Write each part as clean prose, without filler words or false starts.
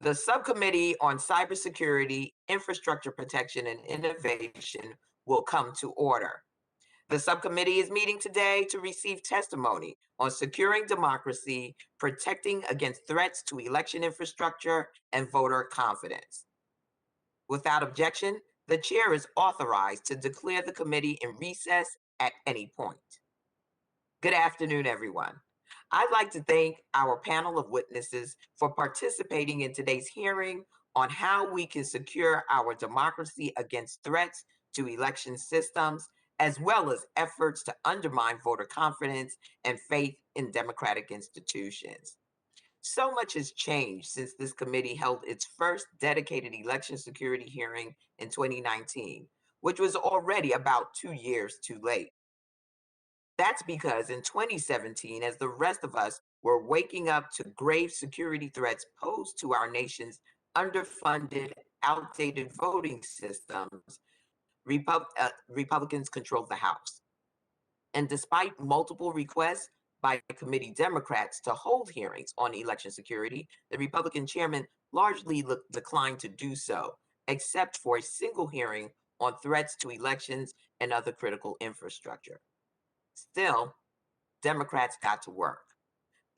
The Subcommittee on Cybersecurity, Infrastructure Protection, and Innovation will come to order. The subcommittee is meeting today to receive testimony on securing democracy, protecting against threats to election infrastructure, and voter confidence. Without objection, the chair is authorized to declare the committee in recess at any point. Good afternoon, everyone. I'd like to thank our panel of witnesses for participating in today's hearing on how we can secure our democracy against threats to election systems, as well as efforts to undermine voter confidence and faith in democratic institutions. So much has changed since this committee held its first dedicated election security hearing in 2019, which was already about 2 years too late. That's because in 2017, as the rest of us were waking up to grave security threats posed to our nation's underfunded, outdated voting systems, Republicans controlled the House. And despite multiple requests by committee Democrats to hold hearings on election security, the Republican chairman largely declined to do so, except for a single hearing on threats to elections and other critical infrastructure. Still, Democrats got to work.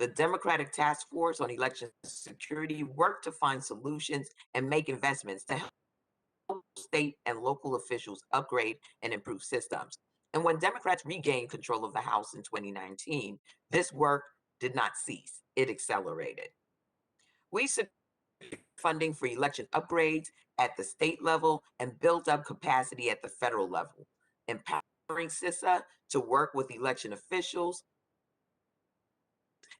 The Democratic Task Force on Election Security worked to find solutions and make investments to help state and local officials upgrade and improve systems. And when Democrats regained control of the House in 2019, this work did not cease. It accelerated. We secured funding for election upgrades at the state level and built up capacity at the federal level, empowering CISA to work with election officials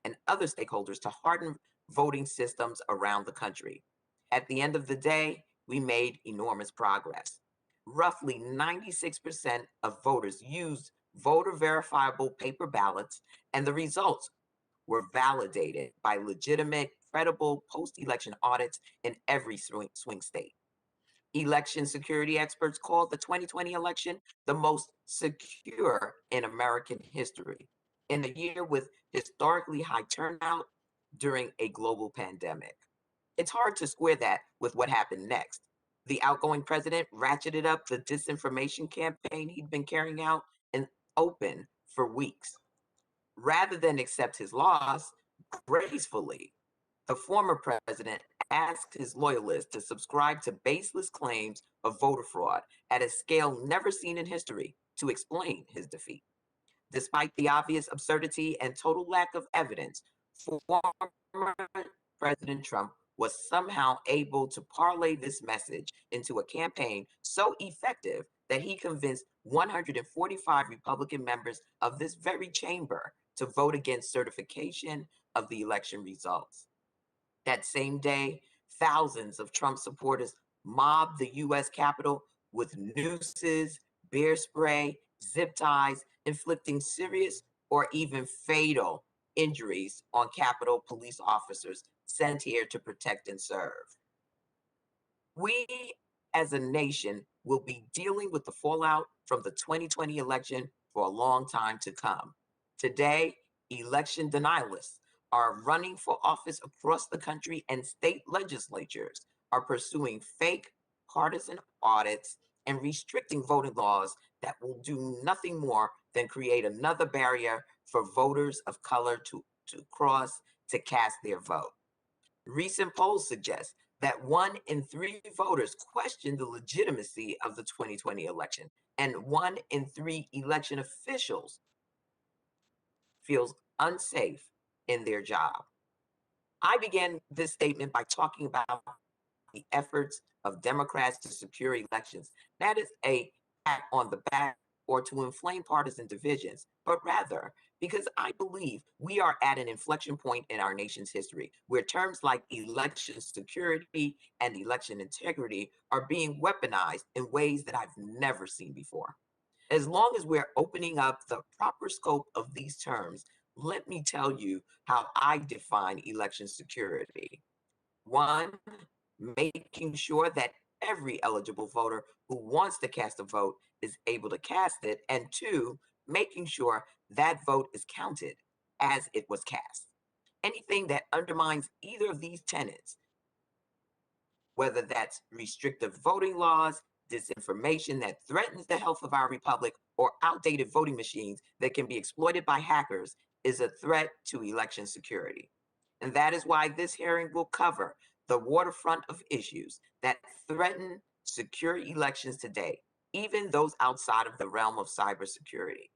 and other stakeholders to harden voting systems around the country. At the end of the day, we made enormous progress. Roughly 96% of voters used voter verifiable paper ballots, and the results were validated by legitimate, credible post-election audits in every swing state. Election security experts called the 2020 election the most secure in American history, in a year with historically high turnout during a global pandemic. It's hard to square that with what happened next. The outgoing president ratcheted up the disinformation campaign he'd been carrying out in open for weeks. Rather than accept his loss gracefully, the former president asked his loyalists to subscribe to baseless claims of voter fraud at a scale never seen in history to explain his defeat. Despite the obvious absurdity and total lack of evidence, former President Trump was somehow able to parlay this message into a campaign so effective that he convinced 145 Republican members of this very chamber to vote against certification of the election results. That same day, thousands of Trump supporters mobbed the U.S. Capitol with nooses, bear spray, zip ties, inflicting serious or even fatal injuries on Capitol police officers sent here to protect and serve. We, as a nation, will be dealing with the fallout from the 2020 election for a long time to come. Today, election denialists are running for office across the country, and state legislatures are pursuing fake partisan audits and restricting voting laws that will do nothing more than create another barrier for voters of color to cross to cast their vote. Recent polls suggest that 1 in 3 voters question the legitimacy of the 2020 election, and 1 in 3 election officials feels unsafe in their job. I began this statement by talking about the efforts of Democrats to secure elections. That is a pat on the back or to inflame partisan divisions, but rather because I believe we are at an inflection point in our nation's history where terms like election security and election integrity are being weaponized in ways that I've never seen before. As long as we're opening up the proper scope of these terms, let me tell you how I define election security. 1, making sure that every eligible voter who wants to cast a vote is able to cast it. And 2, making sure that vote is counted as it was cast. Anything that undermines either of these tenets whether that's restrictive voting laws, disinformation that threatens the health of our republic, or outdated voting machines that can be exploited by hackers, is a threat to election security. And that is why this hearing will cover the waterfront of issues that threaten secure elections today, even those outside of the realm of cybersecurity.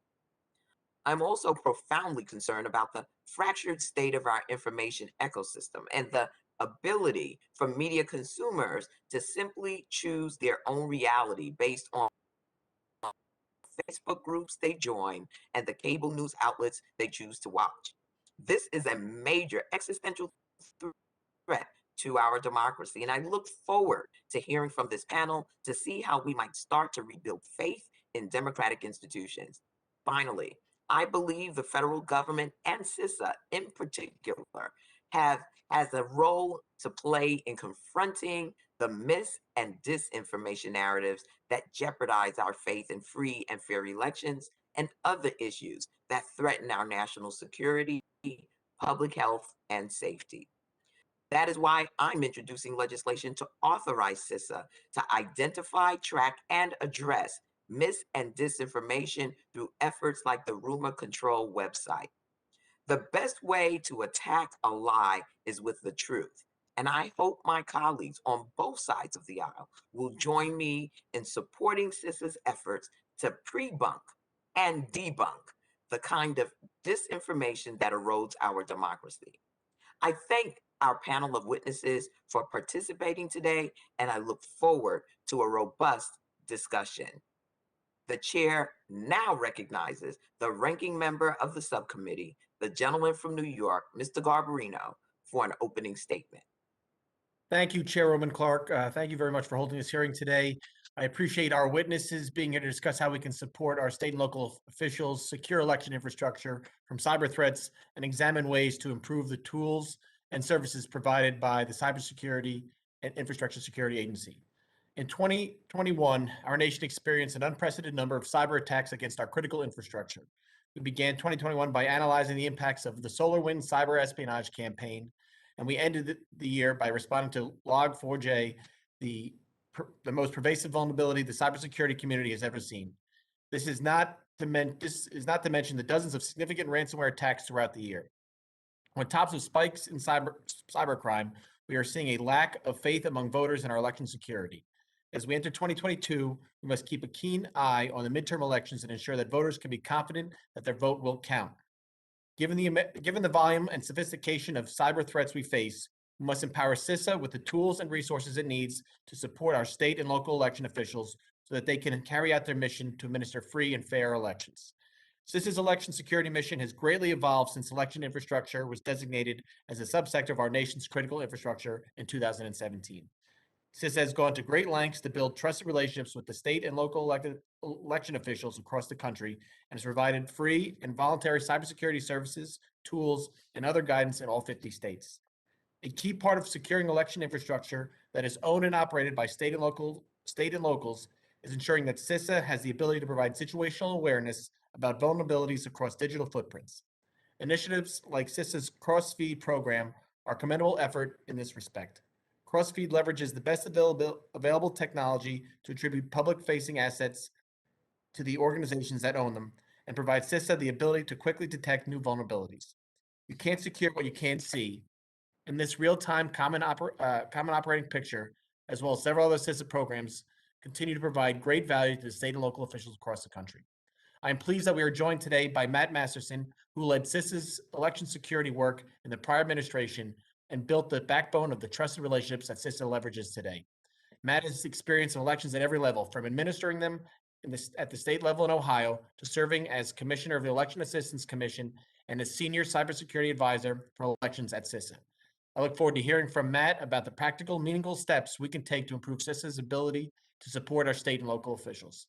I'm also profoundly concerned about the fractured state of our information ecosystem and the ability for media consumers to simply choose their own reality based on Facebook groups they join and the cable news outlets they choose to watch. This is a major existential threat to our democracy, and I look forward to hearing from this panel to see how we might start to rebuild faith in democratic institutions. Finally, I believe the federal government and CISA in particular have has a role to play in confronting the mis and disinformation narratives that jeopardize our faith in free and fair elections and other issues that threaten our national security, public health, and safety. That is why I'm introducing legislation to authorize CISA to identify, track, and address mis and disinformation through efforts like the Rumor Control website. The best way to attack a lie is with the truth. And I hope my colleagues on both sides of the aisle will join me in supporting CISA's efforts to pre-bunk and debunk the kind of disinformation that erodes our democracy. I thank our panel of witnesses for participating today, and I look forward to a robust discussion. The chair now recognizes the ranking member of the subcommittee, the gentleman from New York, Mr. Garbarino, for an opening statement. Thank you, Chairwoman Clark. Thank you very much for holding this hearing today. I appreciate our witnesses being here to discuss how we can support our state and local officials, secure election infrastructure from cyber threats, and examine ways to improve the tools and services provided by the Cybersecurity and Infrastructure Security Agency. In 2021, our nation experienced an unprecedented number of cyber attacks against our critical infrastructure. We began 2021 by analyzing the impacts of the SolarWinds cyber espionage campaign, and we ended the year by responding to Log4j, the most pervasive vulnerability the cybersecurity community has ever seen. This is not to mention the dozens of significant ransomware attacks throughout the year. On top of spikes in cybercrime, we are seeing a lack of faith among voters in our election security. As we enter 2022, we must keep a keen eye on the midterm elections and ensure that voters can be confident that their vote will count. Given the volume and sophistication of cyber threats we face, we must empower CISA with the tools and resources it needs to support our state and local election officials so that they can carry out their mission to administer free and fair elections. CISA's election security mission has greatly evolved since election infrastructure was designated as a subsector of our nation's critical infrastructure in 2017. CISA has gone to great lengths to build trusted relationships with the state and local election officials across the country and has provided free and voluntary cybersecurity services, tools, and other guidance in all 50 states. A key part of securing election infrastructure that is owned and operated by state and locals is ensuring that CISA has the ability to provide situational awareness about vulnerabilities across digital footprints. Initiatives like CISA's Crossfeed program are a commendable effort in this respect. Crossfeed leverages the best available technology to attribute public-facing assets to the organizations that own them and provides CISA the ability to quickly detect new vulnerabilities. You can't secure what you can't see. In this real-time common operating picture, as well as several other CISA programs, continue to provide great value to the state and local officials across the country. I am pleased that we are joined today by Matt Masterson, who led CISA's election security work in the prior administration and built the backbone of the trusted relationships that CISA leverages today. Matt has experience in elections at every level, from administering them at the state level in Ohio to serving as commissioner of the Election Assistance Commission and as senior cybersecurity advisor for elections at CISA. I look forward to hearing from Matt about the practical, meaningful steps we can take to improve CISA's ability to support our state and local officials.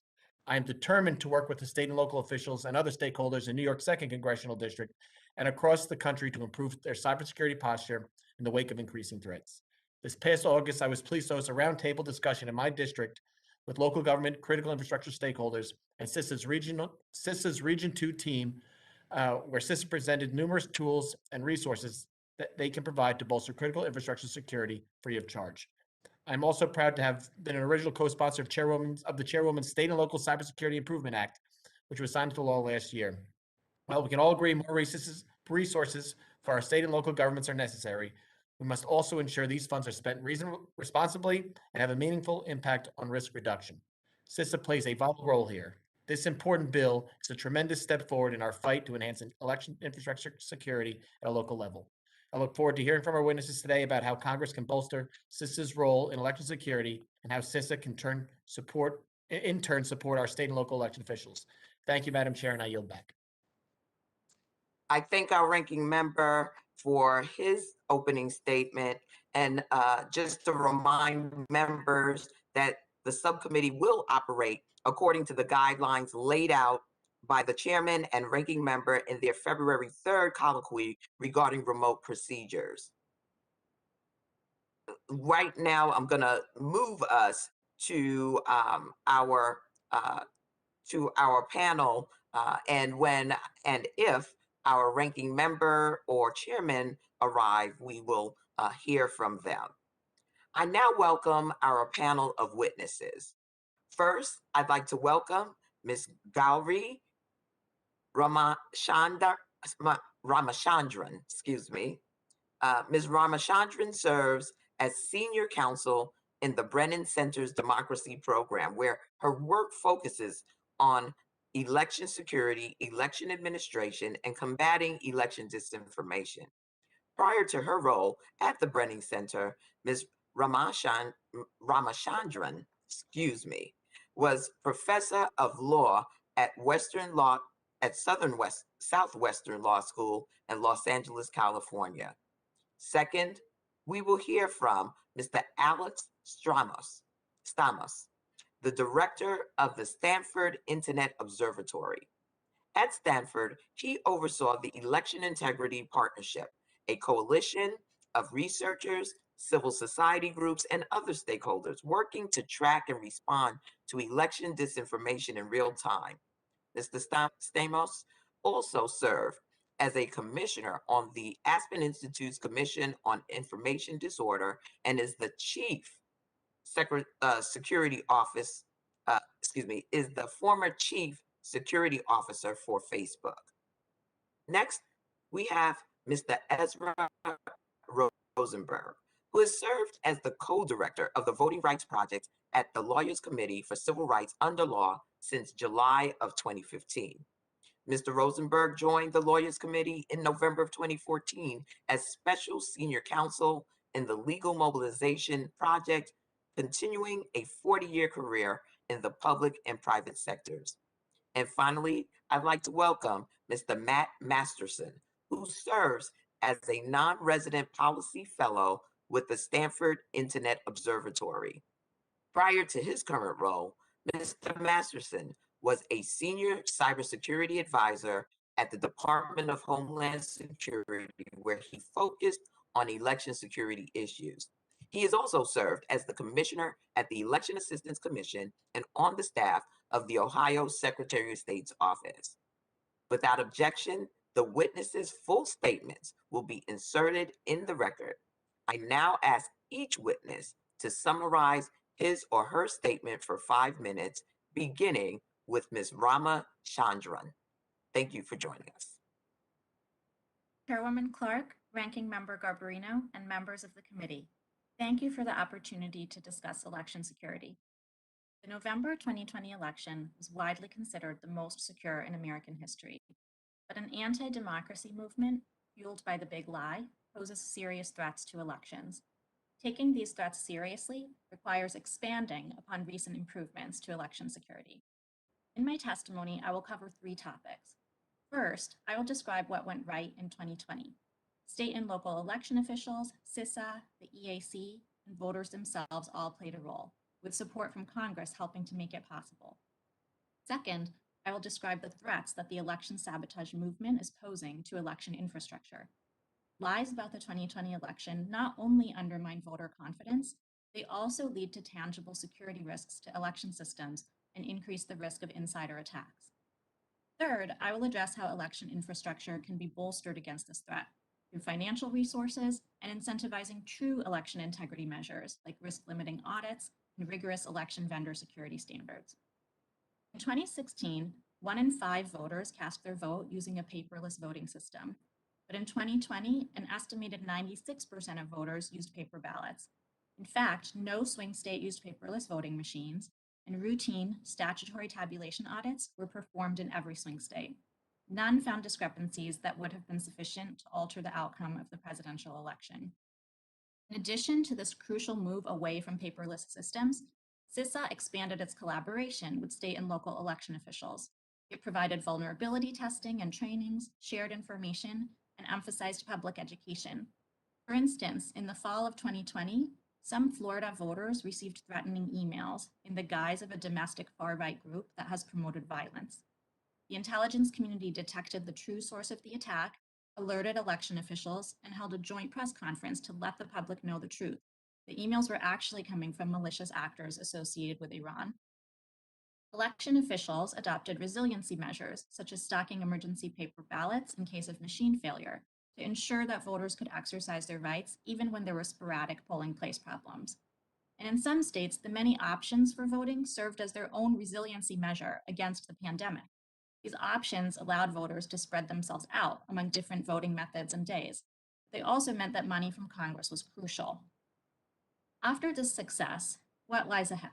I am determined to work with the state and local officials and other stakeholders in New York's 2nd Congressional District and across the country to improve their cybersecurity posture in the wake of increasing threats. This past August, I was pleased to host a roundtable discussion in my district with local government, critical infrastructure stakeholders, and CISA's Region 2 team, where CISA presented numerous tools and resources that they can provide to bolster critical infrastructure security free of charge. I'm also proud to have been an original co-sponsor of the Chairwoman's State and Local Cybersecurity Improvement Act, which was signed into law last year. While we can all agree more resources for our state and local governments are necessary, we must also ensure these funds are spent responsibly and have a meaningful impact on risk reduction. CISA plays a vital role here. This important bill is a tremendous step forward in our fight to enhance election infrastructure security at a local level. I look forward to hearing from our witnesses today about how Congress can bolster CISA's role in election security and how CISA can in turn support our state and local election officials. Thank you, Madam Chair, and I yield back. I thank our ranking member for his opening statement, and just to remind members that the subcommittee will operate according to the guidelines laid out by the chairman and ranking member in their February 3rd colloquy regarding remote procedures. Right now, I'm going to move us to our panel, and when and if our ranking member or chairman arrive, we will hear from them. I now welcome our panel of witnesses. First, I'd like to welcome Ms. Gauri Ramachandran, Ms. Ramachandran serves as senior counsel in the Brennan Center's Democracy Program, where her work focuses on election security, election administration, and combating election disinformation. Prior to her role at the Brennan Center, Ms. Ramachandran, was professor of law at Southwestern Law School in Los Angeles, California. Second, we will hear from Mr. Alex Stamos, the director of the Stanford Internet Observatory. At Stanford, he oversaw the Election Integrity Partnership, a coalition of researchers, civil society groups, and other stakeholders working to track and respond to election disinformation in real time. Mr. Stamos also served as a commissioner on the Aspen Institute's Commission on Information Disorder and is the is the former chief security officer for Facebook. Next, we have Mr. Ezra Rosenberg, who has served as the co-director of the Voting Rights Project at the Lawyers Committee for Civil Rights under Law since July of 2015. Mr. Rosenberg joined the Lawyers Committee in November of 2014 as special senior counsel in the Legal Mobilization Project, continuing a 40-year career in the public and private sectors. And finally, I'd like to welcome Mr. Matt Masterson, who serves as a non-resident policy fellow with the Stanford Internet Observatory. Prior to his current role, Mr. Masterson was a senior cybersecurity advisor at the Department of Homeland Security, where he focused on election security issues. He has also served as the commissioner at the Election Assistance Commission and on the staff of the Ohio Secretary of State's office. Without objection, the witnesses' full statements will be inserted in the record. I now ask each witness to summarize his or her statement for 5 minutes, beginning with Ms. Ramachandran. Thank you for joining us. Chairwoman Clark, Ranking Member Garbarino, and members of the committee, thank you for the opportunity to discuss election security. The November 2020 election was widely considered the most secure in American history, but an anti-democracy movement fueled by the big lie poses serious threats to elections. Taking these threats seriously requires expanding upon recent improvements to election security. In my testimony, I will cover 3 topics. First, I will describe what went right in 2020. State and local election officials, CISA, the EAC, and voters themselves all played a role, with support from Congress helping to make it possible. Second, I will describe the threats that the election sabotage movement is posing to election infrastructure. Lies about the 2020 election not only undermine voter confidence, they also lead to tangible security risks to election systems and increase the risk of insider attacks. Third, I will address how election infrastructure can be bolstered against this threat through financial resources, and incentivizing true election integrity measures like risk-limiting audits and rigorous election vendor security standards. In 2016, 1 in 5 voters cast their vote using a paperless voting system. But in 2020, an estimated 96% of voters used paper ballots. In fact, no swing state used paperless voting machines, and routine statutory tabulation audits were performed in every swing state. None found discrepancies that would have been sufficient to alter the outcome of the presidential election. In addition to this crucial move away from paperless systems, CISA expanded its collaboration with state and local election officials. It provided vulnerability testing and trainings, shared information, and emphasized public education. For instance, in the fall of 2020, some Florida voters received threatening emails in the guise of a domestic far-right group that has promoted violence. The intelligence community detected the true source of the attack, alerted election officials, and held a joint press conference to let the public know the truth. The emails were actually coming from malicious actors associated with Iran. Election officials adopted resiliency measures, such as stocking emergency paper ballots in case of machine failure, to ensure that voters could exercise their rights even when there were sporadic polling place problems. And in some states, the many options for voting served as their own resiliency measure against the pandemic. These options allowed voters to spread themselves out among different voting methods and days. They also meant that money from Congress was crucial. After this success, what lies ahead?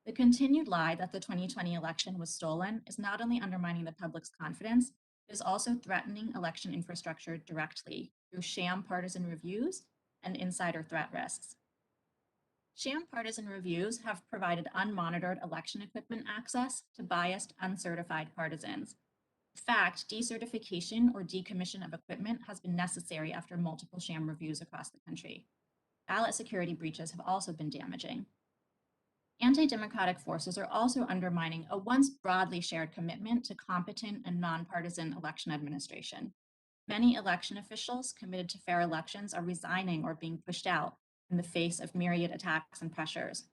The continued lie that the 2020 election was stolen is not only undermining the public's confidence, it is also threatening election infrastructure directly through sham partisan reviews and insider threat risks. Sham partisan reviews have provided unmonitored election equipment access to biased, uncertified partisans. In fact, decertification or decommission of equipment has been necessary after multiple sham reviews across the country. Ballot security breaches have also been damaging. Anti-democratic forces are also undermining a once broadly shared commitment to competent and nonpartisan election administration. Many election officials committed to fair elections are resigning or being pushed out in the face of myriad attacks and pressures.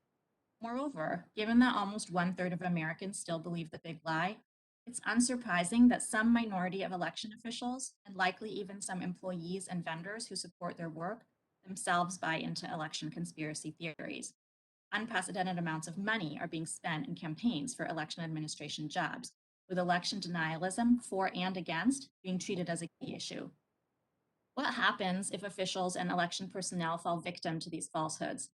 Moreover, given that almost 1/3 of Americans still believe the big lie, it's unsurprising that some minority of election officials, and likely even some employees and vendors who support their work, themselves buy into election conspiracy theories. Unprecedented amounts of money are being spent in campaigns for election administration jobs, with election denialism for and against being treated as a key issue. What happens if officials and election personnel fall victim to these falsehoods?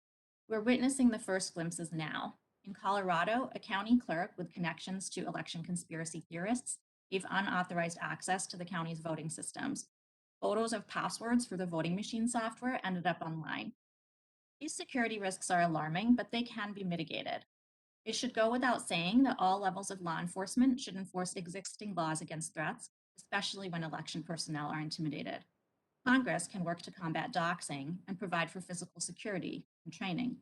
We're witnessing the first glimpses now. In Colorado, a county clerk with connections to election conspiracy theorists gave unauthorized access to the county's voting systems. Photos of passwords for the voting machine software ended up online. These security risks are alarming, but they can be mitigated. It should go without saying that all levels of law enforcement should enforce existing laws against threats, especially when election personnel are intimidated. Congress can work to combat doxing and provide for physical security and training.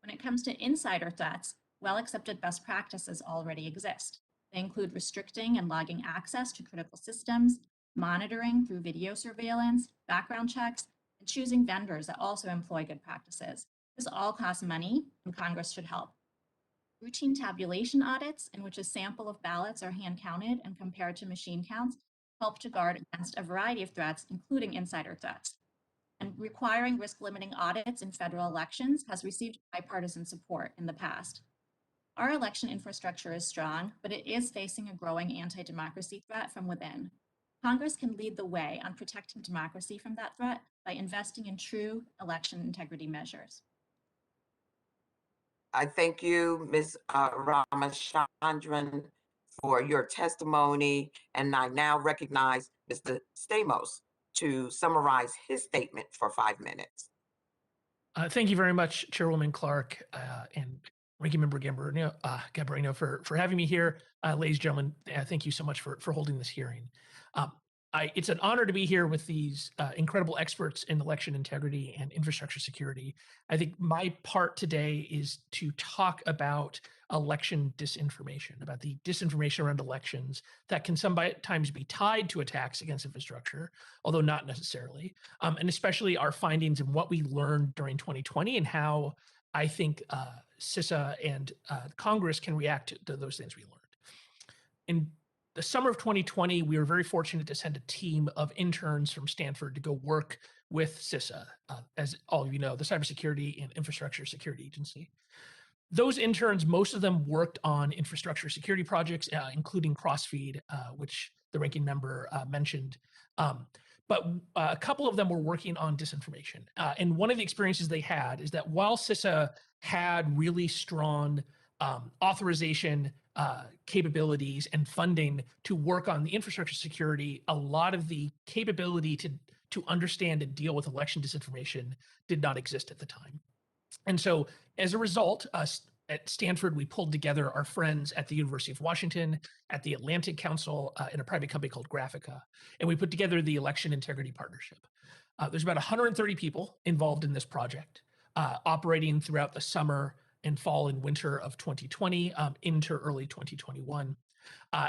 When it comes to insider threats, well-accepted best practices already exist. They include restricting and logging access to critical systems, monitoring through video surveillance, background checks, and choosing vendors that also employ good practices. This all costs money, and Congress should help. Routine tabulation audits, in which a sample of ballots are hand counted and compared to machine counts, help to guard against a variety of threats, including insider threats. And requiring risk-limiting audits in federal elections has received bipartisan support in the past. Our election infrastructure is strong, but it is facing a growing anti-democracy threat from within. Congress can lead the way on protecting democracy from that threat by investing in true election integrity measures. I thank you, Ms. Ramachandran, for your testimony, and I now recognize Mr. Stamos to summarize his statement for 5 minutes. Thank you very much, Chairwoman Clark and Ranking Member Gambarino for having me here. Ladies and gentlemen, thank you so much for holding this hearing. It's an honor to be here with these incredible experts in election integrity and infrastructure security. I think my part today is to talk about election disinformation, about the disinformation around elections that can sometimes be tied to attacks against infrastructure, although not necessarily, and especially our findings and what we learned during 2020 and how I think CISA and Congress can react to those things we learned. In the summer of 2020, we were very fortunate to send a team of interns from Stanford to go work with CISA, as all of you know, the Cybersecurity and Infrastructure Security Agency. Those interns, most of them worked on infrastructure security projects, including Crossfeed, which the ranking member mentioned. But a couple of them were working on disinformation. And one of the experiences they had is that while CISA had really strong authorization capabilities and funding to work on the infrastructure security, a lot of the capability to understand and deal with election disinformation did not exist at the time. And so as a result, at Stanford, we pulled together our friends at the University of Washington, at the Atlantic Council, in a private company called Graphica, and we put together the Election Integrity Partnership. There's about 130 people involved in this project, operating throughout the summer and fall and winter of 2020 into early 2021.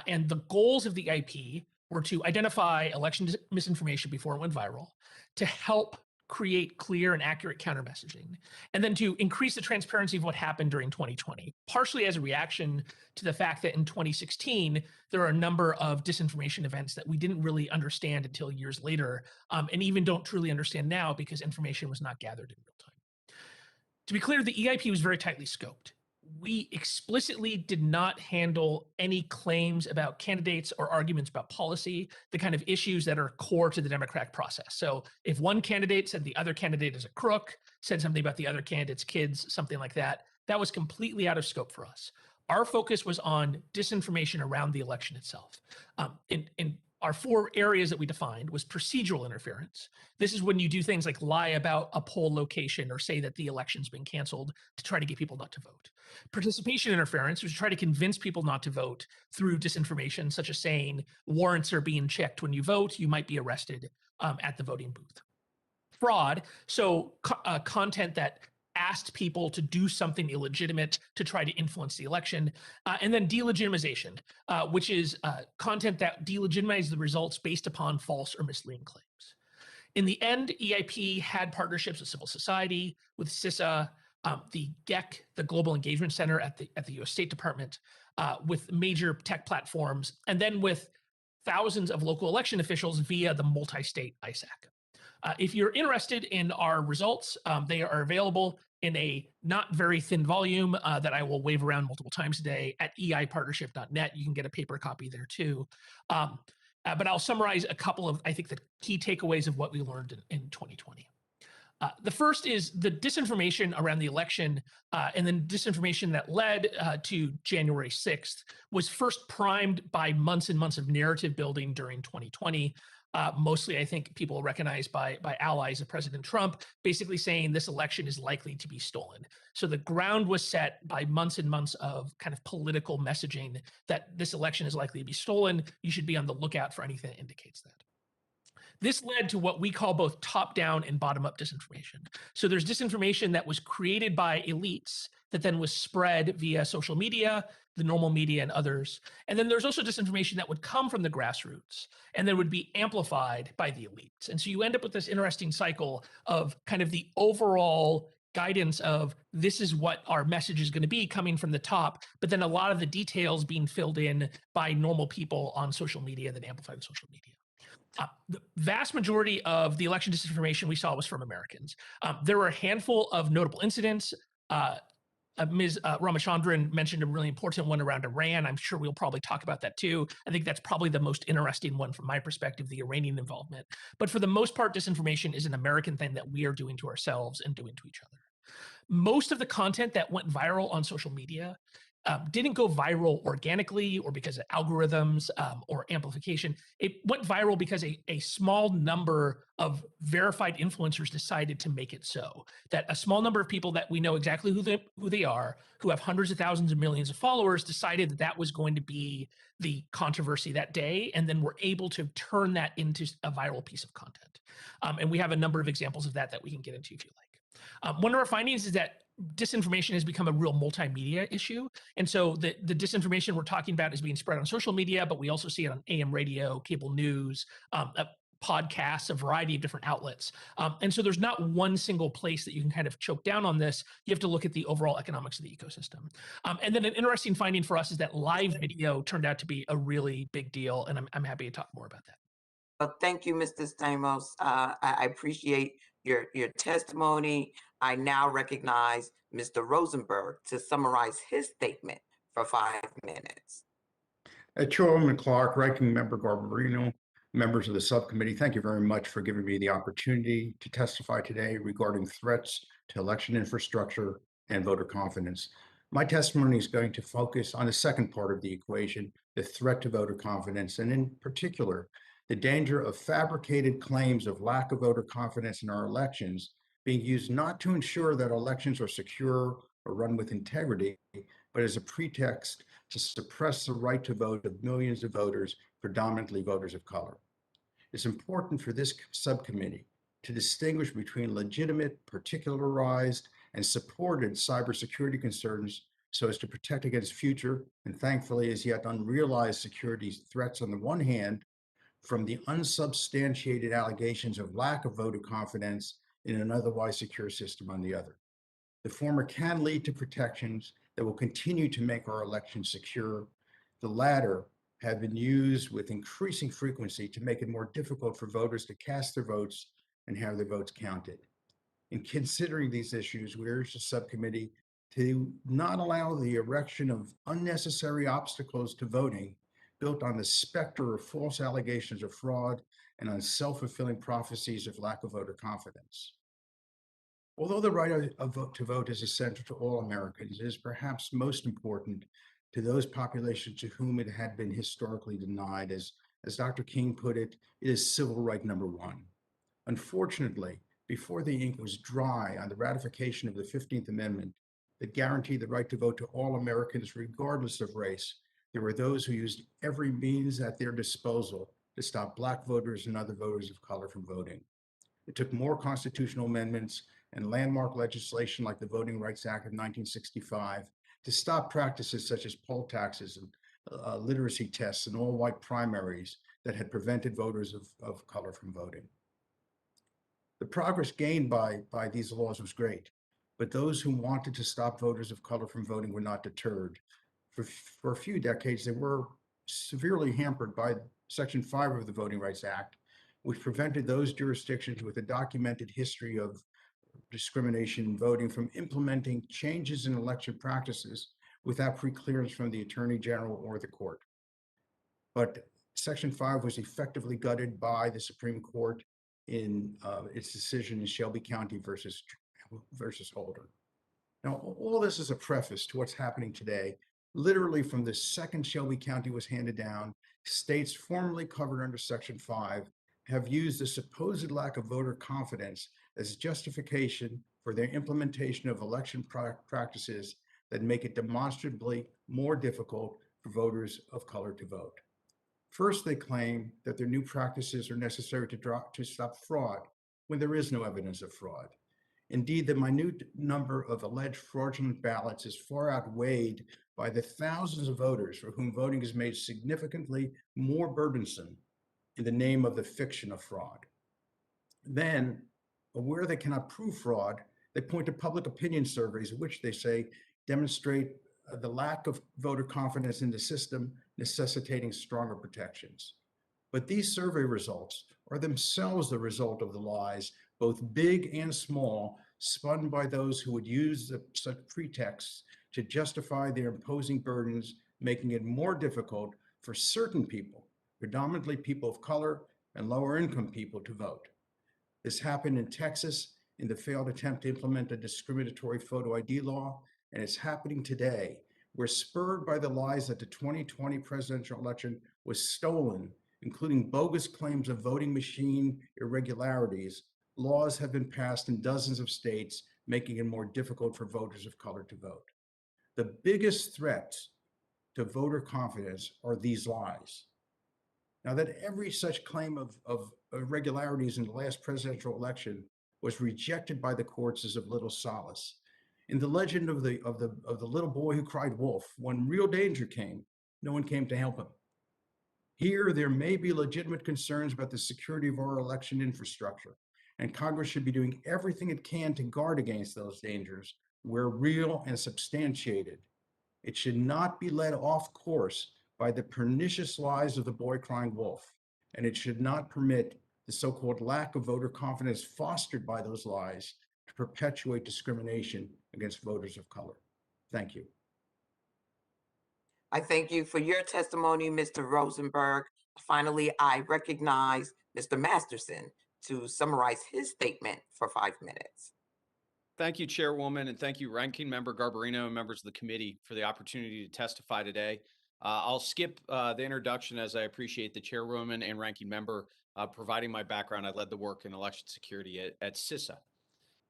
And the goals of the IP were to identify election misinformation before it went viral, to help create clear and accurate counter messaging, and then to increase the transparency of what happened during 2020, partially as a reaction to the fact that in 2016, there are a number of disinformation events that we didn't really understand until years later, and even don't truly understand now because information was not gathered in real time. To be clear, the EIP was very tightly scoped. We explicitly did not handle any claims about candidates or arguments about policy, the kind of issues that are core to the democratic process. So if one candidate said the other candidate is a crook, said something about the other candidate's kids, something like that, that was completely out of scope for us. Our focus was on disinformation around the election itself. In our 4 areas that we defined was procedural interference. This is when you do things like lie about a poll location or say that the election's been canceled to try to get people not to vote. Participation interference, which try to convince people not to vote through disinformation, such as saying warrants are being checked when you vote, you might be arrested at the voting booth. Fraud, so content that asked people to do something illegitimate to try to influence the election. And then delegitimization, which is content that delegitimizes the results based upon false or misleading claims. In the end, EIP had partnerships with civil society, with CISA, the GEC, the Global Engagement Center at the US State Department, with major tech platforms, and then with thousands of local election officials via the multi-state ISAC. If you're interested in our results, they are available in a not very thin volume that I will wave around multiple times a day at eipartnership.net. You can get a paper copy there too. But I'll summarize a couple of, I think, the key takeaways of what we learned in 2020. The first is the disinformation around the election and then disinformation that led to January 6th was first primed by months and months of narrative building during 2020. Mostly, I think people recognized by allies of President Trump, basically saying this election is likely to be stolen. So the ground was set by months and months of kind of political messaging that this election is likely to be stolen. You should be on the lookout for anything that indicates that. This led to what we call both top-down and bottom-up disinformation. So there's disinformation that was created by elites that then was spread via social media, the normal media, and others. And then there's also disinformation that would come from the grassroots and then would be amplified by the elites. And so you end up with this interesting cycle of kind of the overall guidance of this is what our message is going to be coming from the top, but then a lot of the details being filled in by normal people on social media that amplify the social media. The vast majority of the election disinformation we saw was from Americans. There were a handful of notable incidents. Ms. Ramachandran mentioned a really important one around Iran. I'm sure we'll probably talk about that too. I think that's probably the most interesting one from my perspective, the Iranian involvement. But for the most part, disinformation is an American thing that we are doing to ourselves and doing to each other. Most of the content that went viral on social media didn't go viral organically or because of algorithms or amplification. It went viral because a small number of verified influencers decided to make it so. That a small number of people that we know exactly who they are, who have hundreds of thousands of millions of followers, decided that that was going to be the controversy that day, and then were able to turn that into a viral piece of content. And we have a number of examples of that we can get into if you like. One of our findings is that disinformation has become a real multimedia issue. And so the disinformation we're talking about is being spread on social media, but we also see it on AM radio, cable news, podcasts, a variety of different outlets. And so there's not one single place that you can kind of choke down on this. You have to look at the overall economics of the ecosystem. And then an interesting finding for us is that live video turned out to be a really big deal. And I'm happy to talk more about that. Well, thank you, Mr. Stamos. I appreciate your testimony. I now recognize Mr. Rosenberg to summarize his statement for 5 minutes. Chairwoman Clark, Ranking Member Garbarino, members of the subcommittee, thank you very much for giving me the opportunity to testify today regarding threats to election infrastructure and voter confidence. My testimony is going to focus on the second part of the equation, the threat to voter confidence, and in particular, the danger of fabricated claims of lack of voter confidence in our elections being used not to ensure that elections are secure or run with integrity, but as a pretext to suppress the right to vote of millions of voters, predominantly voters of color. It's important for this subcommittee to distinguish between legitimate, particularized, and supported cybersecurity concerns so as to protect against future and thankfully as yet unrealized security threats on the one hand, from the unsubstantiated allegations of lack of voter confidence in an otherwise secure system on the other. The former can lead to protections that will continue to make our elections secure. The latter have been used with increasing frequency to make it more difficult for voters to cast their votes and have their votes counted. In considering these issues, we urge the subcommittee to not allow the erection of unnecessary obstacles to voting built on the specter of false allegations of fraud and on self-fulfilling prophecies of lack of voter confidence. Although the right to vote is essential to all Americans, it is perhaps most important to those populations to whom it had been historically denied. As Dr. King put it, it is civil right number one. Unfortunately, before the ink was dry on the ratification of the 15th Amendment that guaranteed the right to vote to all Americans regardless of race, there were those who used every means at their disposal to stop Black voters and other voters of color from voting. It took more constitutional amendments and landmark legislation like the Voting Rights Act of 1965 to stop practices such as poll taxes and literacy tests and all-white primaries that had prevented voters of color from voting. The progress gained by these laws was great, but those who wanted to stop voters of color from voting were not deterred. For a few decades, they were severely hampered by Section 5 of the Voting Rights Act, which prevented those jurisdictions with a documented history of discrimination in voting from implementing changes in election practices without preclearance from the Attorney General or the court. But Section 5 was effectively gutted by the Supreme Court in its decision in Shelby County versus Holder. Now, all this is a preface to what's happening today. Literally from the second Shelby County was handed down, states formerly covered under Section 5 have used the supposed lack of voter confidence as justification for their implementation of election practices that make it demonstrably more difficult for voters of color to vote. First, they claim that their new practices are necessary to stop fraud when there is no evidence of fraud. Indeed, the minute number of alleged fraudulent ballots is far outweighed by the thousands of voters for whom voting is made significantly more burdensome in the name of the fiction of fraud. Then, where they cannot prove fraud, they point to public opinion surveys, which they say demonstrate the lack of voter confidence in the system, necessitating stronger protections. But these survey results are themselves the result of the lies, both big and small, spun by those who would use such pretexts to justify their imposing burdens, making it more difficult for certain people, predominantly people of color and lower income people, to vote. This happened in Texas in the failed attempt to implement a discriminatory photo ID law, and it's happening today, where spurred by the lies that the 2020 presidential election was stolen, including bogus claims of voting machine irregularities, laws have been passed in dozens of states, making it more difficult for voters of color to vote. The biggest threats to voter confidence are these lies. Now, that every such claim of irregularities in the last presidential election was rejected by the courts is of little solace. In the legend of the little boy who cried wolf, when real danger came, no one came to help him. Here, there may be legitimate concerns about the security of our election infrastructure, and Congress should be doing everything it can to guard against those dangers where real and substantiated. It should not be led off course by the pernicious lies of the boy crying wolf. and it should not permit the so-called lack of voter confidence fostered by those lies to perpetuate discrimination against voters of color. Thank you. I thank you for your testimony, Mr. Rosenberg. Finally, I recognize Mr. Masterson to summarize his statement for 5 minutes. Thank you, Chairwoman, and thank you, Ranking Member Garbarino and members of the committee for the opportunity to testify today. I'll skip the introduction as I appreciate the Chairwoman and Ranking Member providing my background. I led the work in election security at CISA.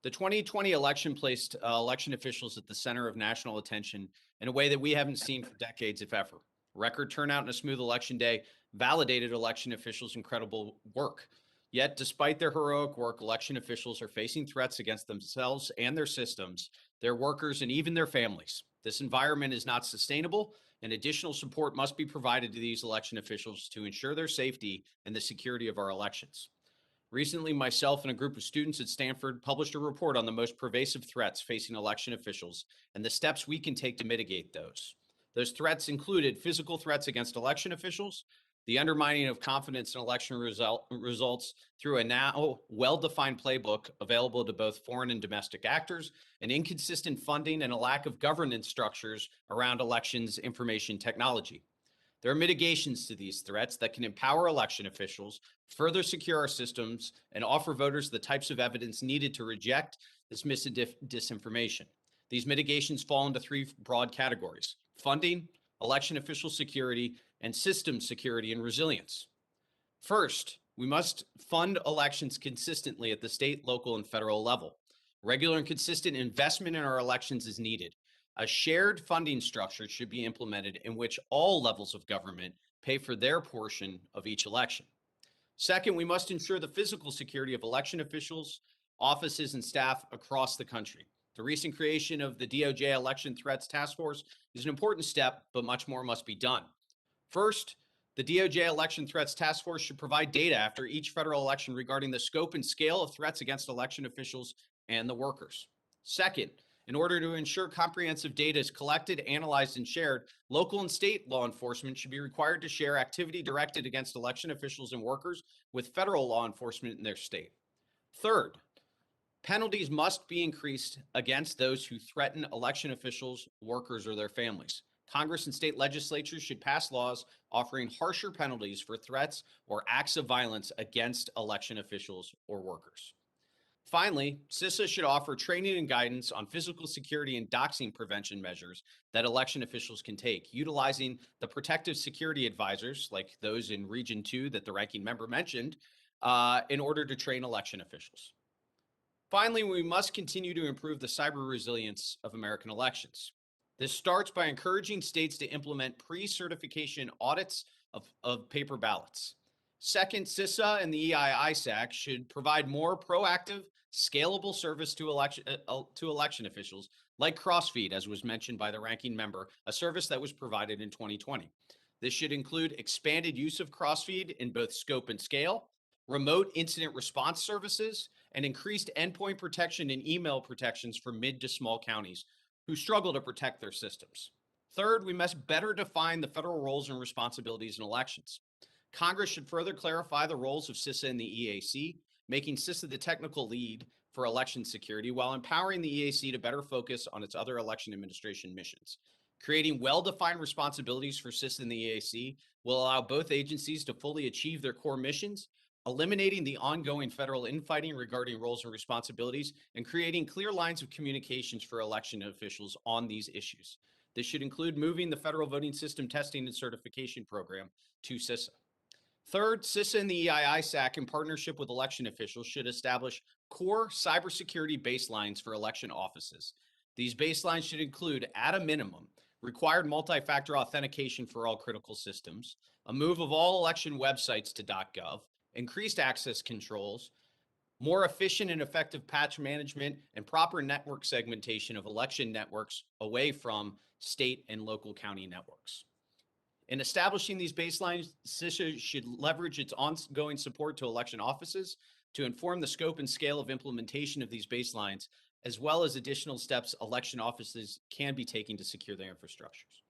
The 2020 election placed election officials at the center of national attention in a way that we haven't seen for decades, if ever. Record turnout and a smooth election day validated election officials' incredible work. Yet, despite their heroic work, election officials are facing threats against themselves and their systems, their workers, and even their families. This environment is not sustainable, and additional support must be provided to these election officials to ensure their safety and the security of our elections. Recently, myself and a group of students at Stanford published a report on the most pervasive threats facing election officials and the steps we can take to mitigate those. Those threats included physical threats against election officials, the undermining of confidence in election results through a now well-defined playbook available to both foreign and domestic actors, and inconsistent funding and a lack of governance structures around elections information technology. There are mitigations to these threats that can empower election officials, further secure our systems, and offer voters the types of evidence needed to reject this disinformation. These mitigations fall into 3 broad categories: funding, election official security, and system security and resilience. First, we must fund elections consistently at the state, local, and federal level. Regular and consistent investment in our elections is needed. A shared funding structure should be implemented in which all levels of government pay for their portion of each election. Second, we must ensure the physical security of election officials, offices, and staff across the country. The recent creation of the DOJ Election Threats Task Force is an important step, but much more must be done. First, the DOJ Election Threats Task Force should provide data after each federal election regarding the scope and scale of threats against election officials and the workers. Second, in order to ensure comprehensive data is collected, analyzed, and shared, local and state law enforcement should be required to share activity directed against election officials and workers with federal law enforcement in their state. Third, penalties must be increased against those who threaten election officials, workers, or their families. Congress and state legislatures should pass laws offering harsher penalties for threats or acts of violence against election officials or workers. Finally, CISA should offer training and guidance on physical security and doxing prevention measures that election officials can take, utilizing the protective security advisors, like those in Region 2 that the ranking member mentioned, in order to train election officials. Finally, we must continue to improve the cyber resilience of American elections. This starts by encouraging states to implement pre-certification audits of paper ballots. Second, CISA and the EI-ISAC should provide more proactive, scalable service to election officials, like Crossfeed, as was mentioned by the ranking member, a service that was provided in 2020. This should include expanded use of Crossfeed in both scope and scale, remote incident response services, and increased endpoint protection and email protections for mid to small counties who struggle to protect their systems. Third, we must better define the federal roles and responsibilities in elections. Congress should further clarify the roles of CISA and the EAC, making CISA the technical lead for election security while empowering the EAC to better focus on its other election administration missions. Creating well-defined responsibilities for CISA and the EAC will allow both agencies to fully achieve their core missions, eliminating the ongoing federal infighting regarding roles and responsibilities, and creating clear lines of communications for election officials on these issues. This should include moving the federal voting system testing and certification program to CISA. Third, CISA and the EI-ISAC, in partnership with election officials, should establish core cybersecurity baselines for election offices. These baselines should include, at a minimum, required multi-factor authentication for all critical systems, a move of all election websites to .gov, increased access controls, more efficient and effective patch management, and proper network segmentation of election networks away from state and local county networks. In establishing these baselines, CISA should leverage its ongoing support to election offices to inform the scope and scale of implementation of these baselines, as well as additional steps election offices can be taking to secure their infrastructures.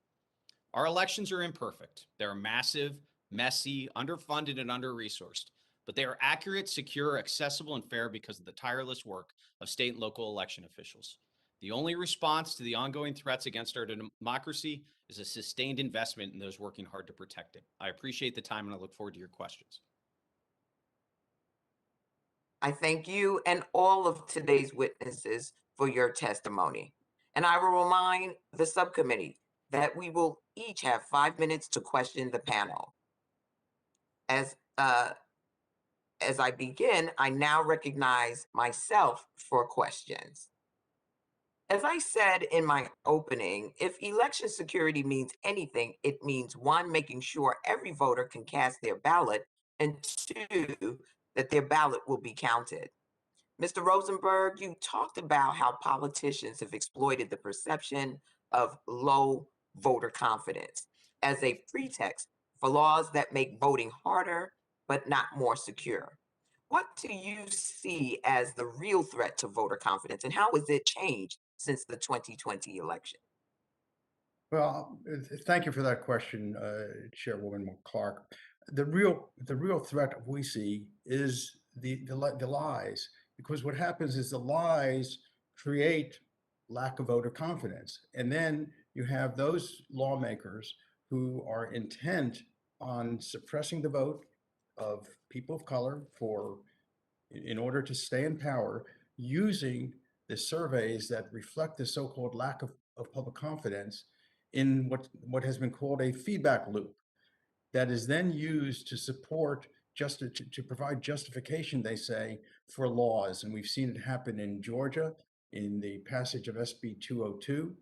Our elections are imperfect. They're massive, messy, underfunded, and under-resourced, but they are accurate, secure, accessible, and fair because of the tireless work of state and local election officials. The only response to the ongoing threats against our democracy is a sustained investment in those working hard to protect it. I appreciate the time and I look forward to your questions. I thank you and all of today's witnesses for your testimony. And I will remind the subcommittee that we will each have 5 minutes to question the panel. As I begin, I now recognize myself for questions. As I said in my opening, if election security means anything, it means one, making sure every voter can cast their ballot, and two, that their ballot will be counted. Mr. Rosenberg, you talked about how politicians have exploited the perception of low voter confidence as a pretext for laws that make voting harder but not more secure. What do you see as the real threat to voter confidence, and how has it changed since the 2020 election? Well, thank you for that question, Chairwoman Clark. The real threat we see is the lies, because what happens is the lies create lack of voter confidence, and then you have those lawmakers who are intent on suppressing the vote of people of color in order to stay in power, using the surveys that reflect the so-called lack of public confidence in what has been called a feedback loop that is then used to support to provide justification, they say, for laws. And we've seen it happen in Georgia in the passage of SB 202,